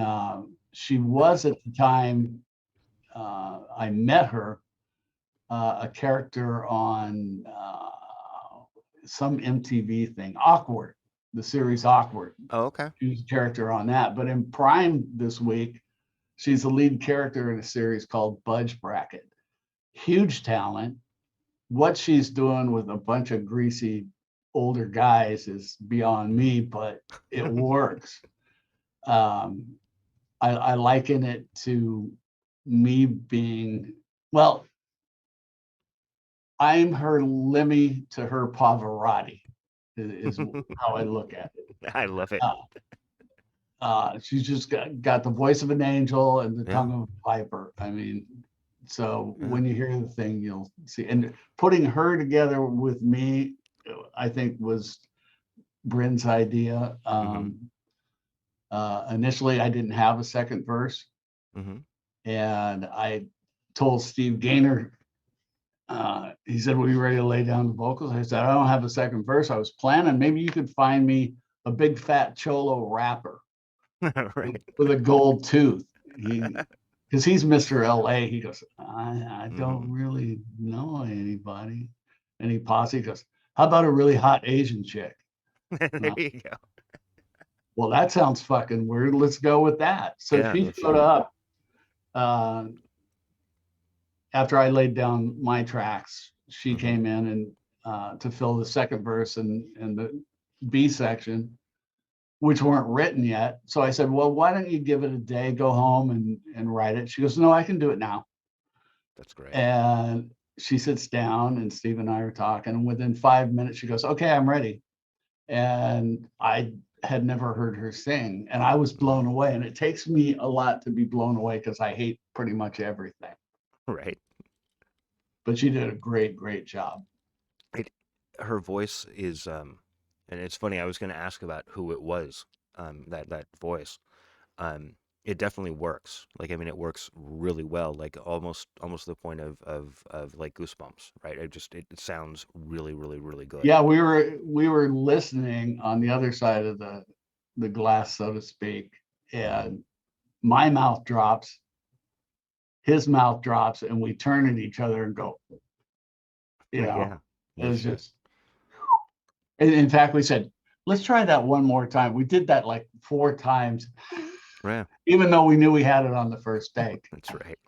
she was, at the time I met her, a character on some MTV thing, Awkward, the series Awkward. Oh, okay. She was a character on that. But in Prime this week, she's the lead character in a series called Budge Bracket. Huge talent. What she's doing with a bunch of greasy older guys is beyond me, but it works. I liken it to me being, well, I'm her Lemmy to her Pavarotti is how I look at it. I love it. She's just got the voice of an angel and the Yeah, tongue of a viper. I mean, so yeah. when you hear the thing, you'll see. And putting her together with me, I think was Bryn's idea. Mm-hmm. Initially, I didn't have a second verse, Mm-hmm. and I told Steve Gaynor, he said, "Were you ready to lay down the vocals?" I said, "I don't have a second verse. I was planning. Maybe you could find me a big fat cholo rapper Right. with a gold tooth." Because he's Mr. LA. He goes, I don't Mm-hmm. really know anybody. And he posse goes, "How about a really hot Asian chick?" There Uh, you go. well, that sounds fucking weird. Let's go with that. So Yeah, she no showed shit. up uh, after I laid down my tracks. She Mm-hmm. came in and to fill the second verse and the B section, which weren't written yet. So I said, "Well, why don't you give it a day, go home and write it?" She goes, "No, I can do it now." That's great. And she sits down and Steve and I are talking. And within 5 minutes, she goes, "Okay, I'm ready." And I had never heard her sing. And I was Mm-hmm. blown away. And it takes me a lot to be blown away because I hate pretty much everything. Right. But she did a great, great job. It, her voice is, and it's funny. I was going to ask about who it was, that voice. Um, it definitely works. Like, I mean, it works really well. Like almost to the point of like goosebumps, right? It sounds really, really, really good. Yeah, we were listening on the other side of the glass, so to speak. Hmm. And my mouth drops, his mouth drops, and we turn at each other and go, you know, Yeah. it No was shit. just, in fact, we said, "Let's try that one more time." We did that like 4 times, Yeah, even though we knew we had it on the first take. that's right.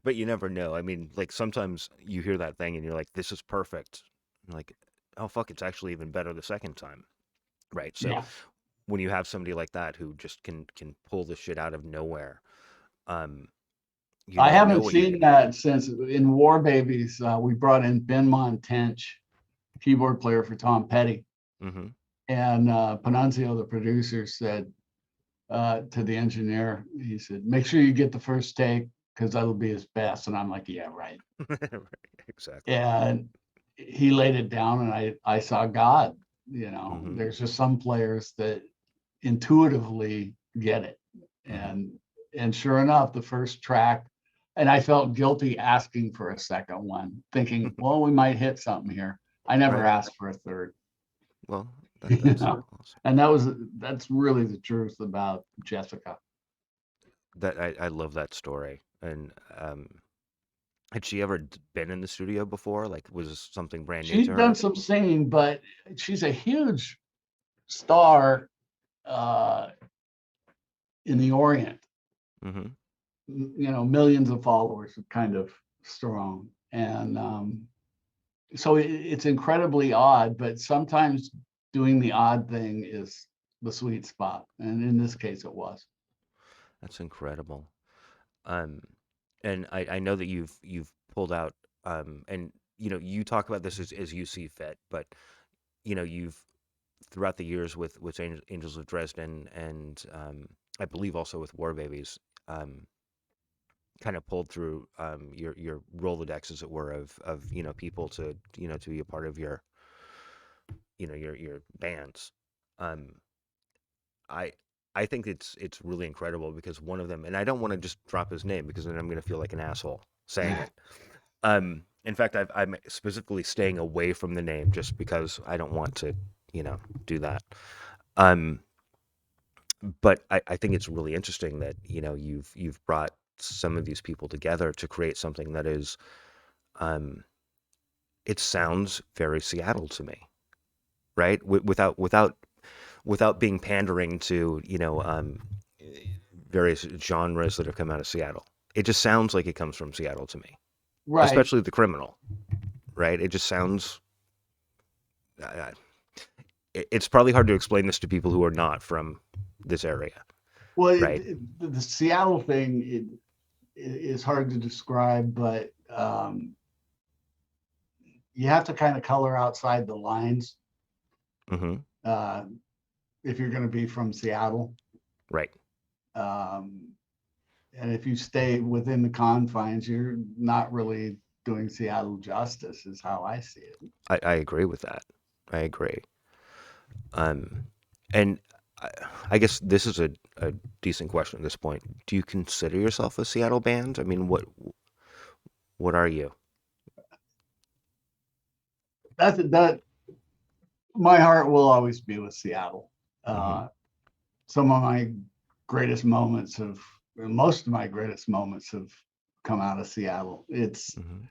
But you never know. I mean, like sometimes you hear that thing and you're like, "This is perfect." And like, oh fuck, it's actually even better the second time, right? So Yeah. when you have somebody like that who just can pull the shit out of nowhere, um, you I never know haven't what you're seen gonna get. that since in War Babies. We brought in Ben Montench, keyboard player for Tom Petty. Hmm. And Panunzio, the producer, said to the engineer, he said, "Make sure you get the first take because that'll be his best." And I'm like, "Yeah, right." Exactly. And he laid it down, and I saw God. Hmm. There's just some players that intuitively get it, Hmm. and sure enough, the first track, and I felt guilty asking for a second one, thinking, well, we might hit something here. I never Right. asked for a third, Well, you that's know, awesome. and that's really the truth about Jessica. That I love that story. And had she ever been in the studio before? Like, was this something brand new She's to done her? some singing, but she's a huge star uh, in the Orient. Hmm. Millions of followers, kind of strong, and so it's incredibly odd. But sometimes doing the odd thing is the sweet spot, and in this case, it was. That's incredible. Um, and I know that you've pulled out, and you talk about this as you see fit, but you've throughout the years with Angels of Dresden and I believe also with War Babies, um, kind of pulled through your Rolodex, as it were, of people to be a part of your bands. Um, I I think it's really incredible because one of them, and I don't want to just drop his name because then I'm going to feel like an asshole saying it. In fact, I'm specifically staying away from the name just because I don't want to, do that. Um, but I think it's really interesting that you've brought some of these people together to create something that is, um, it sounds very Seattle to me, right? Without being pandering to various genres that have come out of Seattle. It just sounds like it comes from Seattle to me, Right. especially the criminal, right? It just sounds. It's probably hard to explain this to people who are not from this area, Well, right? the Seattle thing is hard to describe, but you have to kind of color outside the lines Mm-hmm. uh, if you're going to be from Seattle. Right. Um, and if you stay within the confines, you're not really doing Seattle justice, is how I see it. I agree with that. I agree. Um, and I, I guess this is a decent question at this point. Do you consider yourself a Seattle band? I mean, what are you? That my heart will always be with Seattle. Mm-hmm. Some of my greatest moments have, most of my greatest moments have come out of Seattle. Mm-hmm.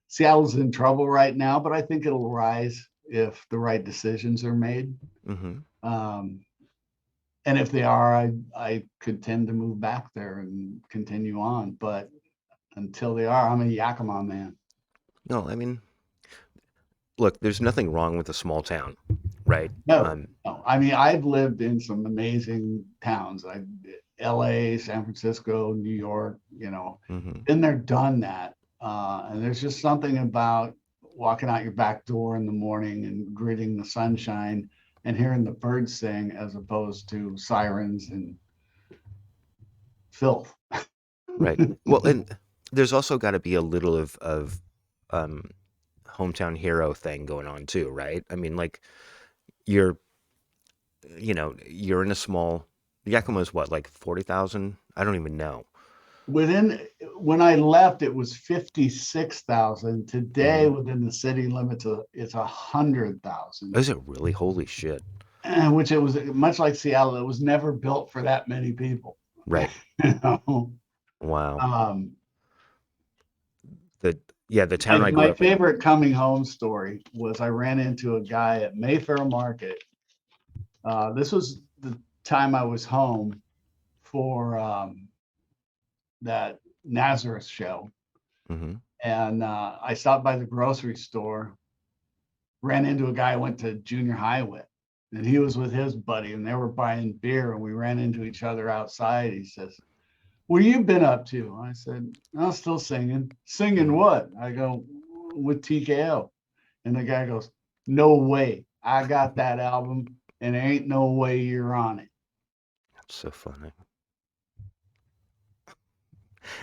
Seattle's in trouble right now, but I think it'll rise if the right decisions are made. Mm-hmm. Um, and if they are, I could tend to move back there and continue on. But until they are, I'm a Yakima man. No, I mean, look, there's nothing wrong with a small town, right? No, no. I mean, I've lived in some amazing towns. LA, San Francisco, New York, Mm-hmm. been there, done that. And there's just something about walking out your back door in the morning and greeting the sunshine and hearing the birds sing as opposed to sirens and filth. Right. Well, and there's also got to be a little of um, hometown hero thing going on too, right? I mean, like you're, you're in a small. Yakima is what, like 40,000? I don't even know. When I left, it was 56,000. Today, Mm-hmm. within the city limits, it's 100,000. Is it really? Holy shit! Which it was much like Seattle. It was never built for that many people. Right. You know? Wow. um, The Yeah, the town I grew my up in. favorite coming home story was I ran into a guy at Mayfair Market. This was the time I was home for that Nazareth show. Mm-hmm. And I stopped by the grocery store, ran into a guy I went to junior high with, and he was with his buddy, and they were buying beer, and we ran into each other outside. He says, "What have you been up to?" I said, "I'm still singing." "Singing Mm-hmm. what?" I go, "With TKO." And the guy goes, "No way. I got that album, and there ain't no way you're on it." That's so funny.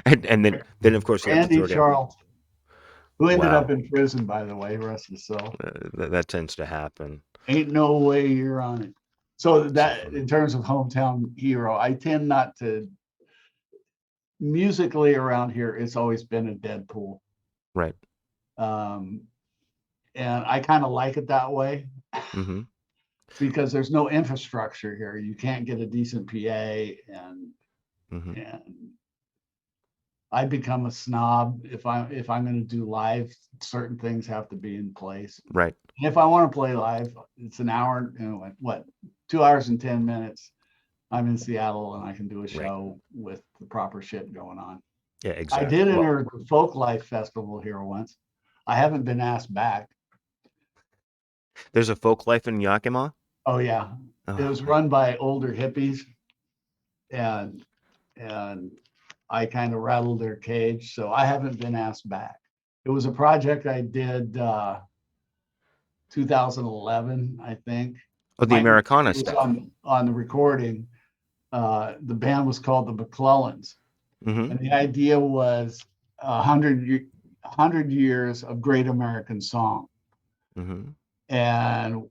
And then of course you have to Randy throw down. Charles, who ended up Wow, in prison, by the way, rest his soul. that tends to happen. "Ain't no way you're on it." So That's so that, funny. in terms of hometown hero, I tend not to, musically around here, it's always been a Deadpool. Right. Um, and I kind of like it that way Mm-hmm. because there's no infrastructure here. You can't get a decent PA, Mm-hmm. and I become a snob if I'm going to do live. Certain things have to be in place. Right. And if I want to play live, it's an hour. What, 2 hours and 10 minutes. I'm in Seattle and I can do a Right. show with the proper shit going on. Yeah, I exactly. did Well, enter the Folk Life Festival here once. I haven't been asked back. there's a folk life in Yakima. Oh yeah, it Oh was man. run by older hippies, and and I kind of rattled their cage, so I haven't been asked back. It was a project I did 2011, I think. Oh, the Mike Americana was stuff. on the recording. The band was called the McClellans, Mm-hmm. and the idea was 100 years of great American song. Mm-hmm. And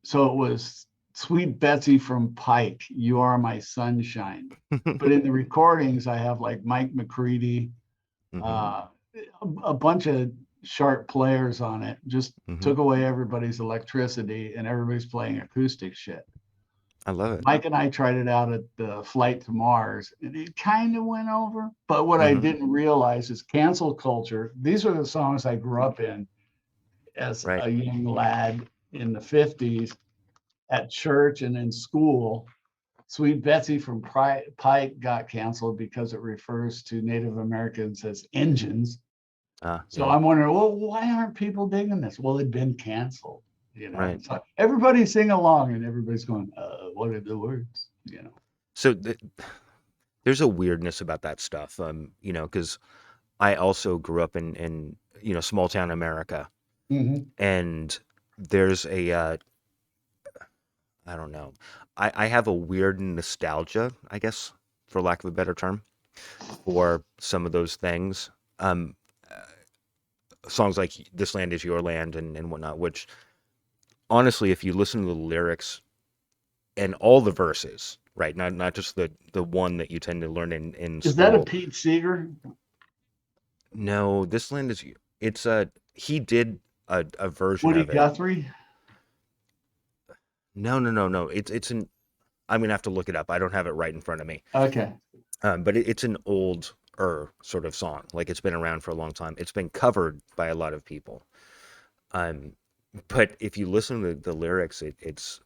so it was Sweet Betsy from Pike, "You Are My Sunshine." But in the recordings, I have like Mike McCready, Mm-hmm. uh, a bunch of sharp players on it. Just Mm-hmm. took away everybody's electricity and everybody's playing acoustic shit. I love it. Mike and I tried it out at the Flight to Mars, and it kind of went over. But what I Mm-hmm. didn't realize is cancel culture. These are the songs I grew up in as Right. a young lad in the 50s at church and in school. Sweet Betsy from Pike got canceled because it refers to Native Americans as Indians. So Yeah. I'm wondering, well, why aren't people digging this? Well, it'd been canceled. right. So everybody sing along and everybody's going, what are the words? So there's a weirdness about that stuff, because I also grew up in small town America, Hmm. and there's I don't know, I have a weird nostalgia, I guess, for lack of a better term, for some of those things. Um, Songs like "This Land Is Your Land" and whatnot, which honestly, if you listen to the lyrics and all the verses, right, not just the one that you tend to learn in Is that a school. Pete Seeger? No, "This Land Is You." It's a he did a version Woody of it. Guthrie? No, no, no, no. It's an I'm gonna have to look it up. I don't have it right in front of me. Okay. But it's an old sort of song. Like it's been around for a long time. It's been covered by a lot of people. Um, but if you listen to the lyrics, it's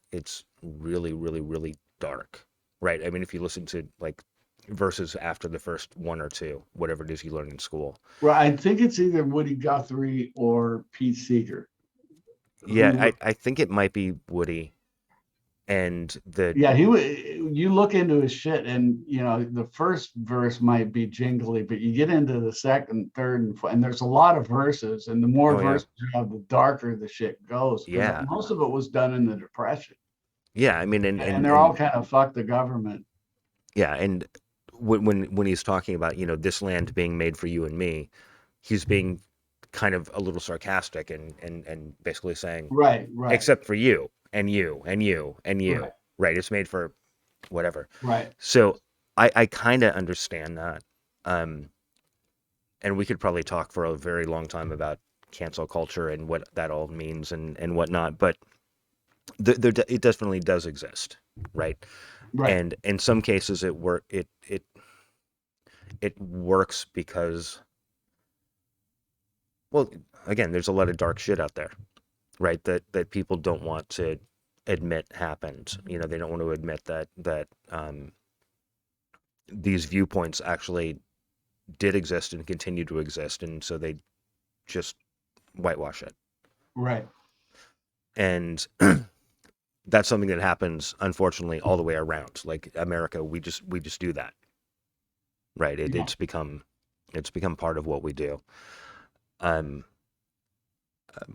really, really, really dark, right? I mean, if you listen to like verses after the first one or two, whatever it is you learn in school. Well, I think it's either Woody Guthrie or Pete Seeger. Yeah, Who? I think it might be Woody and the Yeah, you look into his shit, and the first verse might be jingly, but you get into the second, third, and there's a lot of verses, and the more oh yeah, verses you have, the darker the shit goes, because yeah, most of it was done in the Depression, yeah. I mean, and they're all kind of fuck the government. yeah, and when he's talking about this land being made for you and me, he's being kind of a little sarcastic and basically saying, Right, right, except for you and you and you and right, you, right? It's made for whatever. right. So I kind of understand that, um, and we could probably talk for a very long time about cancel culture and what that all means and whatnot, but it definitely does exist, right? Right. And in some cases it works because, well, again, there's a lot of dark shit out there, right? That people don't want to admit happened. They don't want to admit that these viewpoints actually did exist and continue to exist, and so they just whitewash it. Right. And that's something that happens, unfortunately, all the way around. Like America, we just do that, right? Yeah. It's become part of what we do. Um,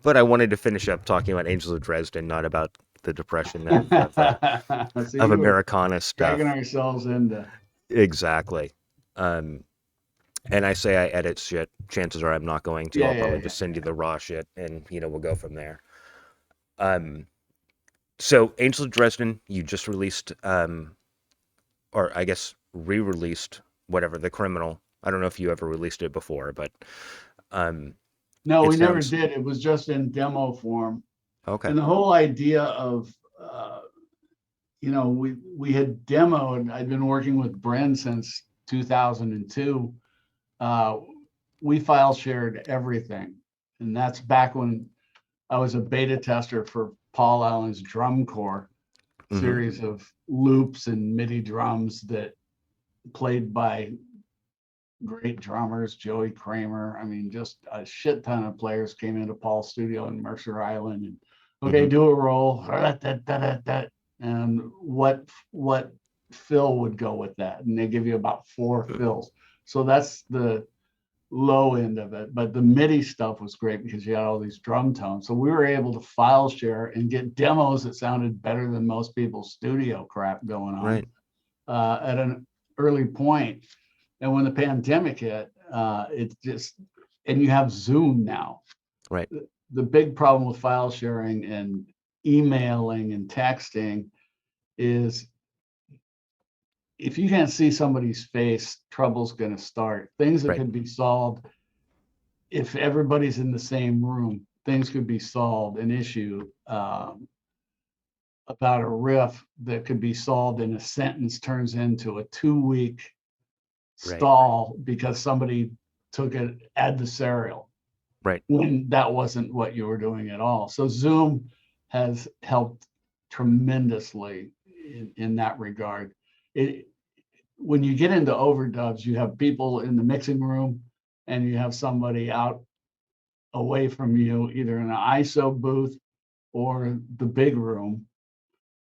but I wanted to finish up talking about Angels of Dresden, not about the depression So of you were Americana dragging stuff. ourselves into. Exactly. Um, and I say I edit shit. Chances are I'm not going to. Yeah, I'll yeah, probably yeah, just send you yeah. the raw shit, and we'll go from there. Um, so Angels of Dresden, you just released, or I guess re-released, whatever, The Criminal. I don't know if you ever released it before, but um, No, it we never sounds did. It was just in demo form. okay. And the whole idea of, uh, we had demoed. I'd been working with Bren since 2002. Uh, we file shared everything, and that's back when I was a beta tester for Paul Allen's Drum Corps Hmm. series of loops and MIDI drums that played by great drummers, Joey Kramer. I mean, just a shit ton of players came into Paul's studio in Mercer Island, and okay, Hmm. do a roll, and what fill would go with that, and they give you about four fills. So that's the low end of it, but the MIDI stuff was great because you had all these drum tones. So we were able to file share and get demos that sounded better than most people's studio crap going on Right. at an early point. And when the pandemic hit, it's just, and you have Zoom now. Right. The big problem with file sharing and emailing and texting is if you can't see somebody's face, trouble's going to start. Things that Right. could be solved if everybody's in the same room, things could be solved. An issue about a riff that could be solved in a sentence turns into a 2 week Right. stall because somebody took it adversarial Right. when that wasn't what you were doing at all. So Zoom has helped tremendously in that regard. When you get into overdubs, you have people in the mixing room and you have somebody out away from you, either in an ISO booth or the big room,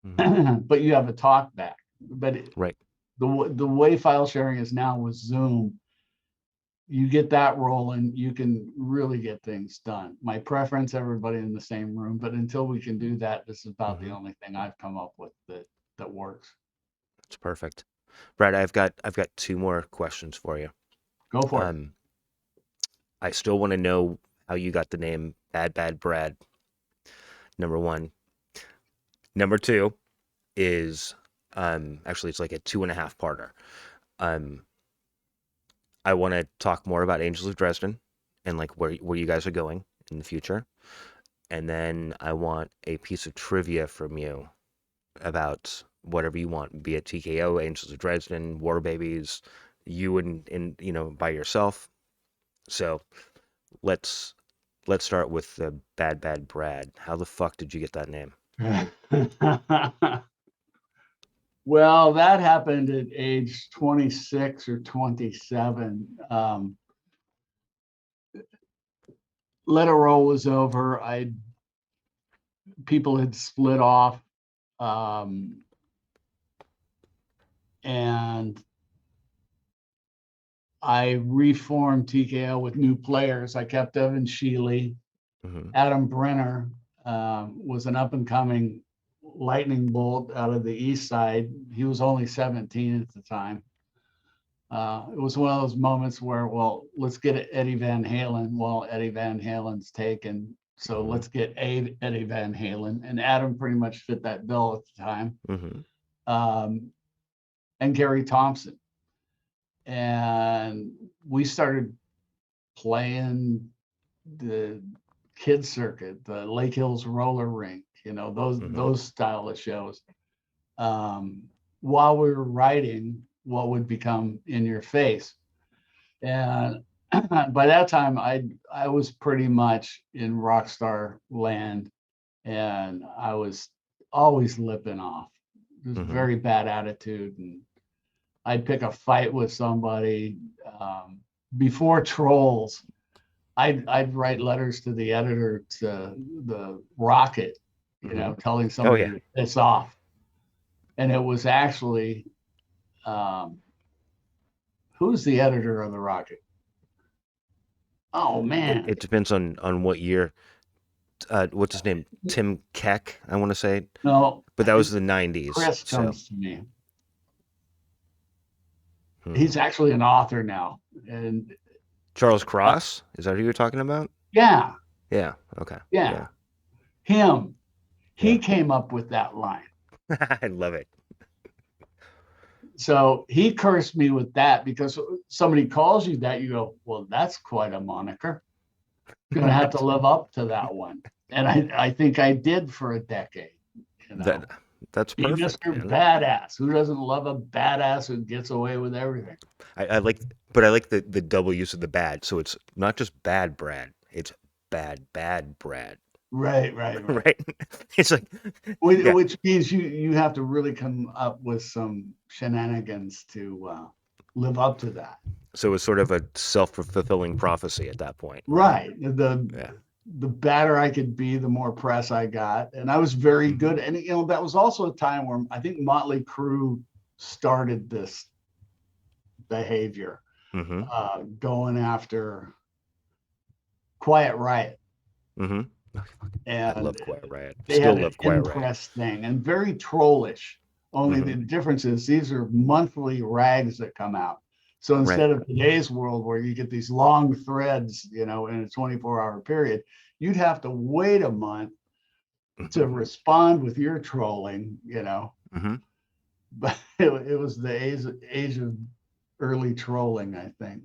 Hmm. but you have a talk back. But Right. the way file sharing is now with Zoom, you get that rolling, you can really get things done. My preference, everybody in the same room, but until we can do that, this is about the Hmm. only thing I've come up with that works. It's perfect. Brad, I've got two more questions for you. Go for it. Um, I still want to know how you got the name Bad Bad Brad. Number one. Number two is actually it's like a two and a half parter. Um, I want to talk more about Angels of Dresden and like where you guys are going in the future. And then I want a piece of trivia from you about whatever you want, be it TKO, Angels of Dresden, War Babies, you and by yourself. So let's let's start with the Bad Bad Brad. How the fuck did you get that name? Well, that happened at age 26 or 27. Let It Roll was over. People had split off. And I reformed TKO with new players. I kept Evan Sheely. Hmm. Adam Brenner was an up and coming lightning bolt out of the east side. He was only 17 at the time. It was one of those moments where, well, let's get Eddie Van Halen. Well, Eddie Van Halen's taken, so Hmm. let's get Eddie Van Halen. And Adam pretty much fit that bill at the time. Hmm. And Gary Thompson. And we started playing the kids circuit, the Lake Hills roller rink, Hmm. those style of shows. While we were writing what would become In Your Face. And by that time I was pretty much in rock star land, and I was always lipping off. It was Hmm. very bad attitude, and I'd pick a fight with somebody. Before Trolls, I'd write letters to the editor to the Rocket, Hmm. telling Oh somebody yeah. to piss off. And it was actually, um, who's the editor of the Rocket? Oh It, man, it depends on what year. What's his name? Tim Keck, I want to say, no, but that was the '90s. Chris So comes to me. hmm. He's actually an author now, and Charles Cross, is that who you're talking about? yeah, Yeah. Okay. yeah, Yeah. him. He Yeah. came up with that line. I love it. So he cursed me with that, because somebody calls you that, you go, well, that's quite a moniker. Going to have to live up to that one. And I think I did for a decade, you That know, that's be perfect, Mr. man. Badass. Who doesn't love a badass who gets away with everything? I like, but I like the double use of the bad. So it's not just bad Brad, it's bad Brad, Right, right, right. right? It's like, Which, yeah. which means you have to really come up with some shenanigans to live up to that. So it's sort of a self-fulfilling prophecy at that point, right? Right. The Yeah. the better I could be, the more press I got. And I was very Hmm. good. And that was also a time where I think Motley Crue started this behavior, Hmm. going after Quiet Riot. Hmm. I And love Quiet Riot. they Still had an love Quiet Riot. impress thing, and very trollish. Only Hmm. the difference is these are monthly rags that come out. So Right. instead of today's world where you get these long threads, in a 24-hour period, you'd have to wait a month to Hmm. respond with your trolling. Hmm. But it was the age of early trolling, I think.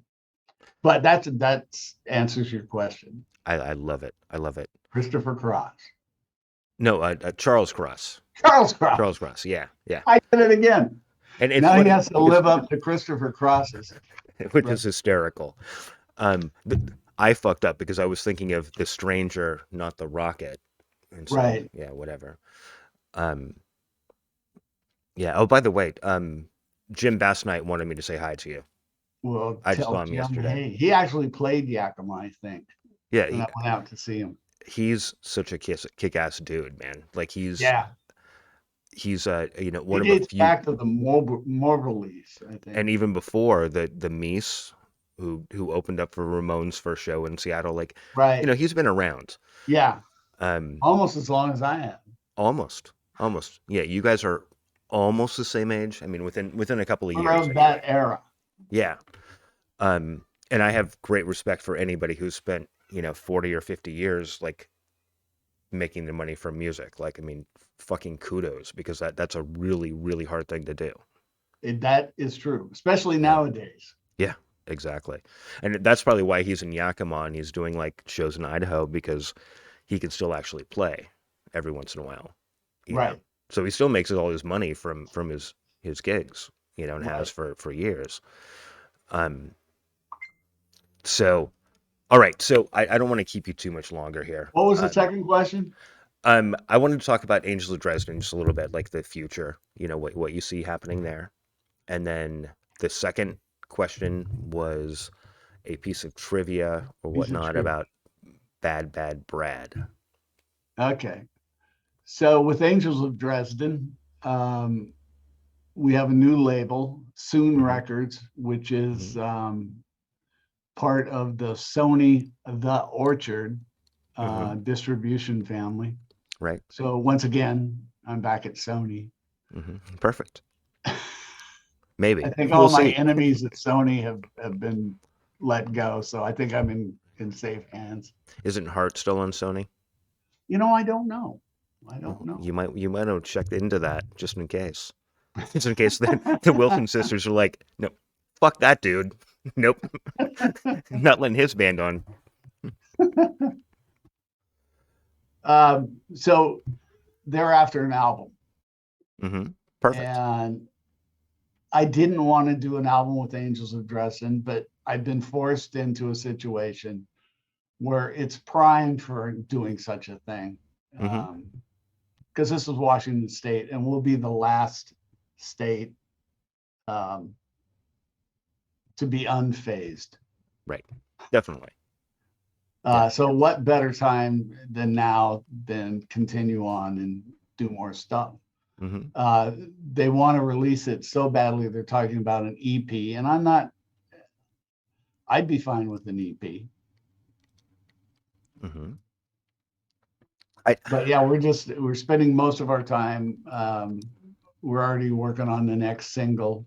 But that's answers your question. I love it. I love it. Christopher Cross. No, Charles Cross. Charles Cross. Charles Cross. Yeah. Yeah. I did it again. And it's Now he funny has to because live up to Christopher Cross's. which Right. is hysterical. I fucked up because I was thinking of the stranger, not the rocket, and so Right. yeah, whatever. Um, yeah. Oh, by the way, Jim Bassnight wanted me to say hi to you. Well, I just tell saw him Jim, yesterday. hey, he actually played Yakima, I think, Yeah, when I went out to see him. he's such a kick-ass dude, man. Like Yeah, he's one it of a dates few, back to the Morbiles, I think. and even before the Mies, who opened up for Ramones' first show in Seattle, like, Right. he's been around. Yeah, Um, almost as long as I have. almost. Yeah, you guys are almost the same age. I mean, within a couple of We're years of anyway. that era. Yeah. And I have great respect for anybody who's spent, 40 or 50 years like making the money from music. Like, I mean, fucking kudos, because that's a really, really hard thing to do. That is true, especially Yeah. nowadays. Yeah, exactly. And that's probably why he's in Yakima and he's doing like shows in Idaho, because he can still actually play every once in a while, you know. Right, So he still makes all his money from his gigs, and has right. for years. Um so all right, so I don't want to keep you too much longer here. What was the second question? I wanted to talk about Angels of Dresden just a little bit, like the future, what you see happening there. And then the second question was a piece of trivia or Piece of whatnot trivia. about Bad Brad. Okay. So with Angels of Dresden, we have a new label, Soon Hmm. Records, which Hmm. is part of the Sony The Orchard Hmm. distribution family. Right. So once again, I'm back at Sony. Hmm. Perfect. I Maybe think we'll all my see. enemies at Sony have been let go. So I think I'm in safe hands. Isn't Hart still on Sony? I don't know. I don't Well, know. you might have checked into that just in case. Just in case the Wilson sisters are like, no, fuck that dude. Nope, not letting his band on. So they're after an album, Hmm. Perfect. and I didn't want to do an album with Angels of Dresden, but I've been forced into a situation where it's primed for doing such a thing. Hmm. Because this is Washington State, and we'll be the last state um, to be unfazed. Right. Definitely. Yeah. So what better time than now than continue on and do more stuff? Hmm. Uh, they want to release it so badly. They're talking about an EP, and I'm not. I'd be fine with an EP, Hmm. I but yeah, we're spending most of our time. We're already working on the next single,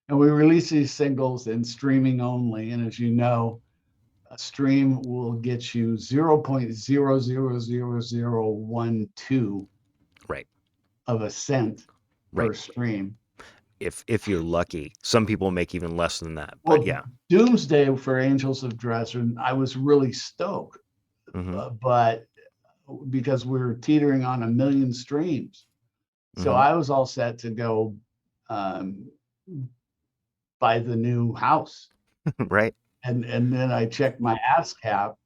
and we release these singles in streaming only. And as you know, a stream will get you 0.000012 right. of a cent Right. per stream. If you're lucky, some people make even less than that. But Well, yeah. Doomsday for Angels of Dresden, I was really stoked, Hmm. but because we were teetering on 1 million streams, so Hmm. I was all set to go um, buy the new house, Right. and then I checked my ASCAP,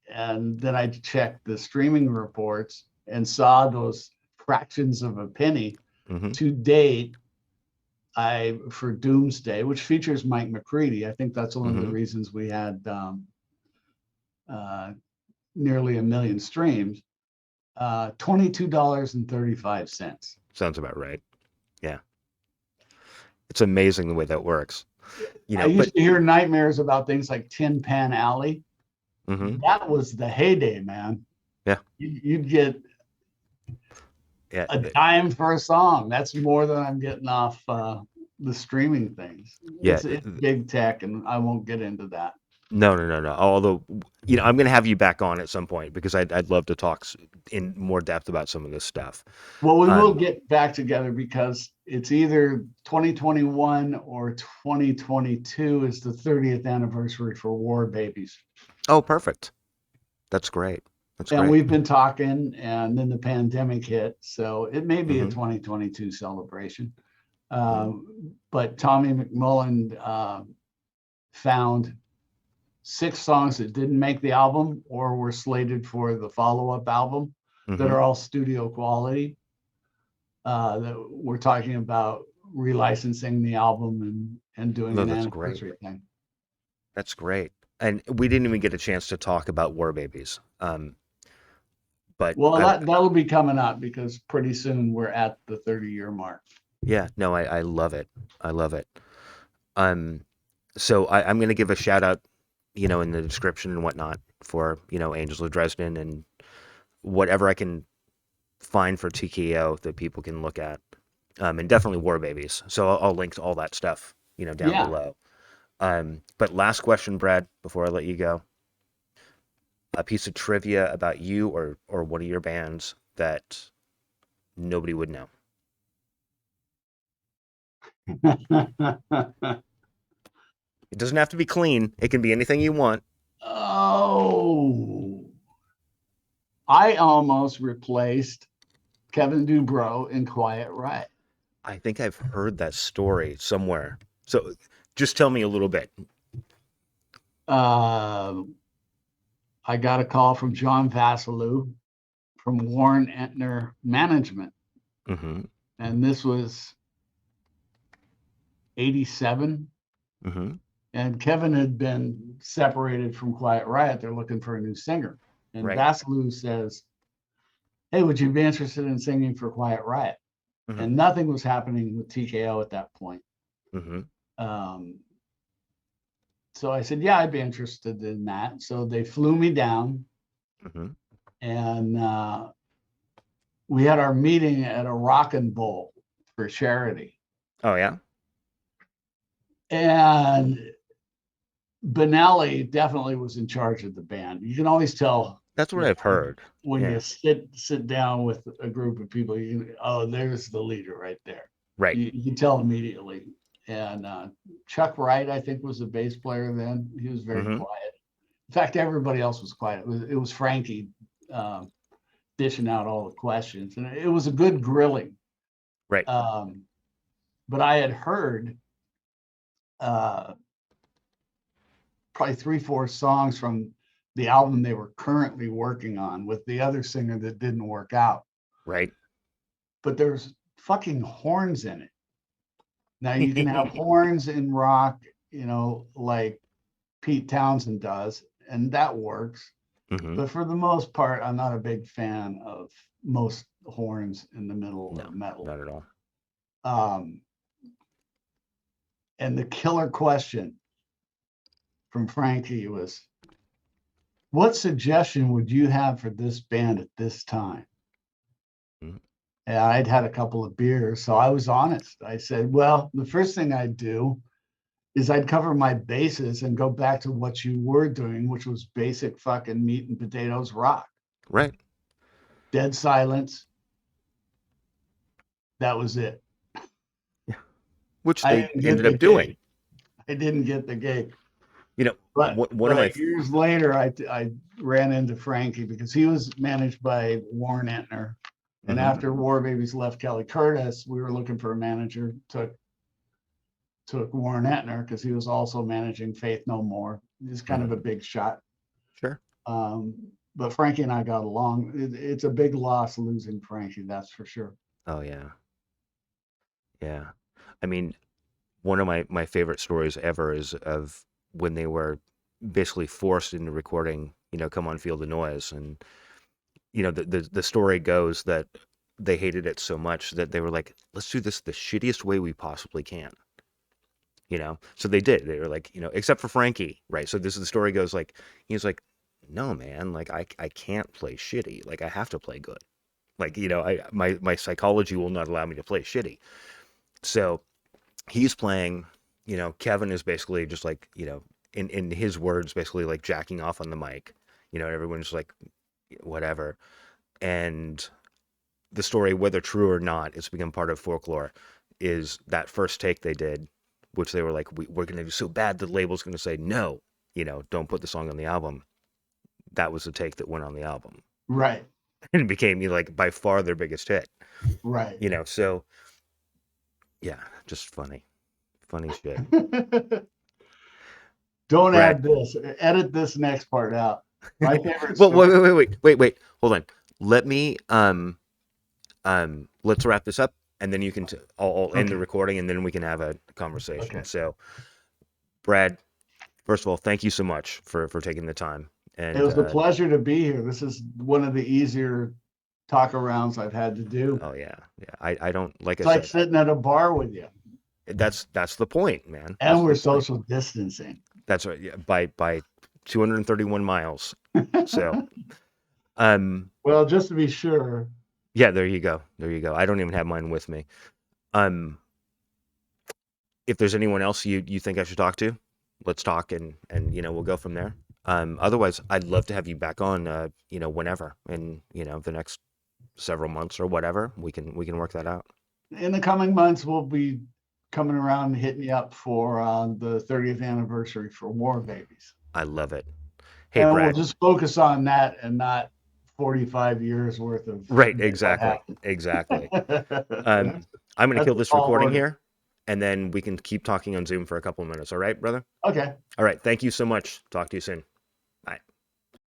and then I checked the streaming reports and saw those fractions of a penny. Hmm. To date, I for Doomsday, which features Mike McCready, I think that's one of the Hmm. reasons we had uh, nearly 1 million streams. $22.35. Sounds about right. Yeah. It's amazing the way that works. I But used to hear nightmares about things like Tin Pan Alley. hmm. That was the heyday, man. Yeah. You'd get Yeah. a dime for a song. That's more than I'm getting off the streaming things. Yeah. It's big tech, and I won't get into that. No, no, no, no. Although, I'm going to have you back on at some point, because I'd love to talk in more depth about some of this stuff. Well, we will Um, get back together because it's either 2021 or 2022 is the 30th anniversary for War Babies. oh, perfect. That's great. That's And great. we've been talking, and then the pandemic hit. So it may be a Hmm. 2022 celebration. Hmm. But Tommy McMullen found 6 songs that didn't make the album or were slated for the follow-up album that Hmm. are all studio quality. That we're talking about relicensing the album and doing No, an that's great. anniversary thing. That's great. And we didn't even get a chance to talk about War Babies. But Well, that'll be coming up because pretty soon we're at the 30-year mark. yeah, no, I love it. I love it. Um, so I'm going to give a shout out, in the description and whatnot for, Angels of Dresden and whatever I can find for TKO that people can look at. And definitely War Babies. So I'll link to all that stuff, down Yeah. below. But last question, Brad, before I let you go. A piece of trivia about you or one of your bands that nobody would know. It doesn't have to be clean. It can be anything you want. Oh, I almost replaced Kevin Dubrow in Quiet Riot. I think I've heard that story somewhere. So just tell me a little bit. I got a call from John Vassalou from Warren Entner Management. Mm-hmm. And this was 87. Mm-hmm. And Kevin had been separated from Quiet Riot. They're looking for a new singer. And Right. Vassalou says, hey, would you be interested in singing for Quiet Riot? Mm-hmm. And nothing was happening with TKO at that point. Mm-hmm. So I said, yeah, I'd be interested in that. So they flew me down. Mm-hmm. And we had our meeting at a Rockin' Bowl for charity. Oh, yeah? And Benelli definitely was in charge of the band. You can always tell. That's what I've heard. When Yeah. you sit down with a group of people, there's the leader right there. Right. You can tell immediately. And Chuck Wright, I think, was the bass player then. He was very quiet. In fact, everybody else was quiet. It was Frankie dishing out all the questions. And it was a good grilling. Right. But I had heard probably 3-4 songs from the album they were currently working on with the other singer that didn't work out. Right. But there's fucking horns in it. Now you can have horns in rock, like Pete Townsend does, and that works. Mm-hmm. But for the most part, I'm not a big fan of most horns in the middle of metal. Not at all. And the killer question from Frankie was, what suggestion would you have for this band at this time? Mm-hmm. And I'd had a couple of beers, so I was honest. I said, well, the first thing I'd do is I'd cover my bases and go back to what you were doing, which was basic fucking meat and potatoes rock. Right. Dead silence. That was it. Yeah. Which they ended up doing. I didn't get the gig. But one of my years later, I ran into Frankie because he was managed by Warren Entner. And after War Babies left Kelly Curtis, we were looking for a manager. Took Warren Entner because he was also managing Faith No More. He's kind of a big shot. Sure. But Frankie and I got along. It's a big loss losing Frankie, that's for sure. Oh, yeah. Yeah. I mean, one of my favorite stories ever is of when they were basically forced into recording, Come On Feel the Noise. And, the story goes that they hated it so much that they were like, let's do this the shittiest way we possibly can. So they did. They were like, except for Frankie, right? So the story goes like, he was like, no, man, like I can't play shitty. Like I have to play good. Like, my psychology will not allow me to play shitty. So he's playing, Kevin is basically just like, in his words, basically like jacking off on the mic, everyone's like, whatever. And the story, whether true or not, it's become part of folklore, is that first take they did, which they were like, we're going to do so bad, the label's going to say, no, don't put the song on the album. That was the take that went on the album. Right. And it became like by far their biggest hit. Right. So yeah, just funny shit. Don't Brad. add this. Edit this next part out. My favorite. Well, wait. Hold on. Let me let's wrap this up, and then you can. I'll end the recording, and then we can have a conversation. Okay. So, Brad, first of all, thank you so much for taking the time It And was a pleasure to be here. This is one of the easier talk arounds I've had to do. oh yeah, yeah. I don't, like I It's like said, sitting at a bar with you, that's the point, man. and That's we're the point. social distancing. That's right. Yeah, by 231 miles. So, um, Well, just to be sure, yeah, there you go. There you go. I don't even have mine with me. Um, if there's anyone else you think I should talk to, let's talk, and we'll go from there. Otherwise, I'd love to have you back on, whenever, in the next several months or whatever. We can work that out. in the coming months, we'll be coming around and hitting you up for the 30th anniversary for War Babies. I love it. Hey, And we'll Brad. just focus on that and not 45 years worth of Right, what exactly, happened. exactly. Um, I'm gonna That's kill a this tall recording order. here, and then we can keep talking on Zoom for a couple of minutes. All right, brother? Okay. All right. Thank you so much. Talk to you soon.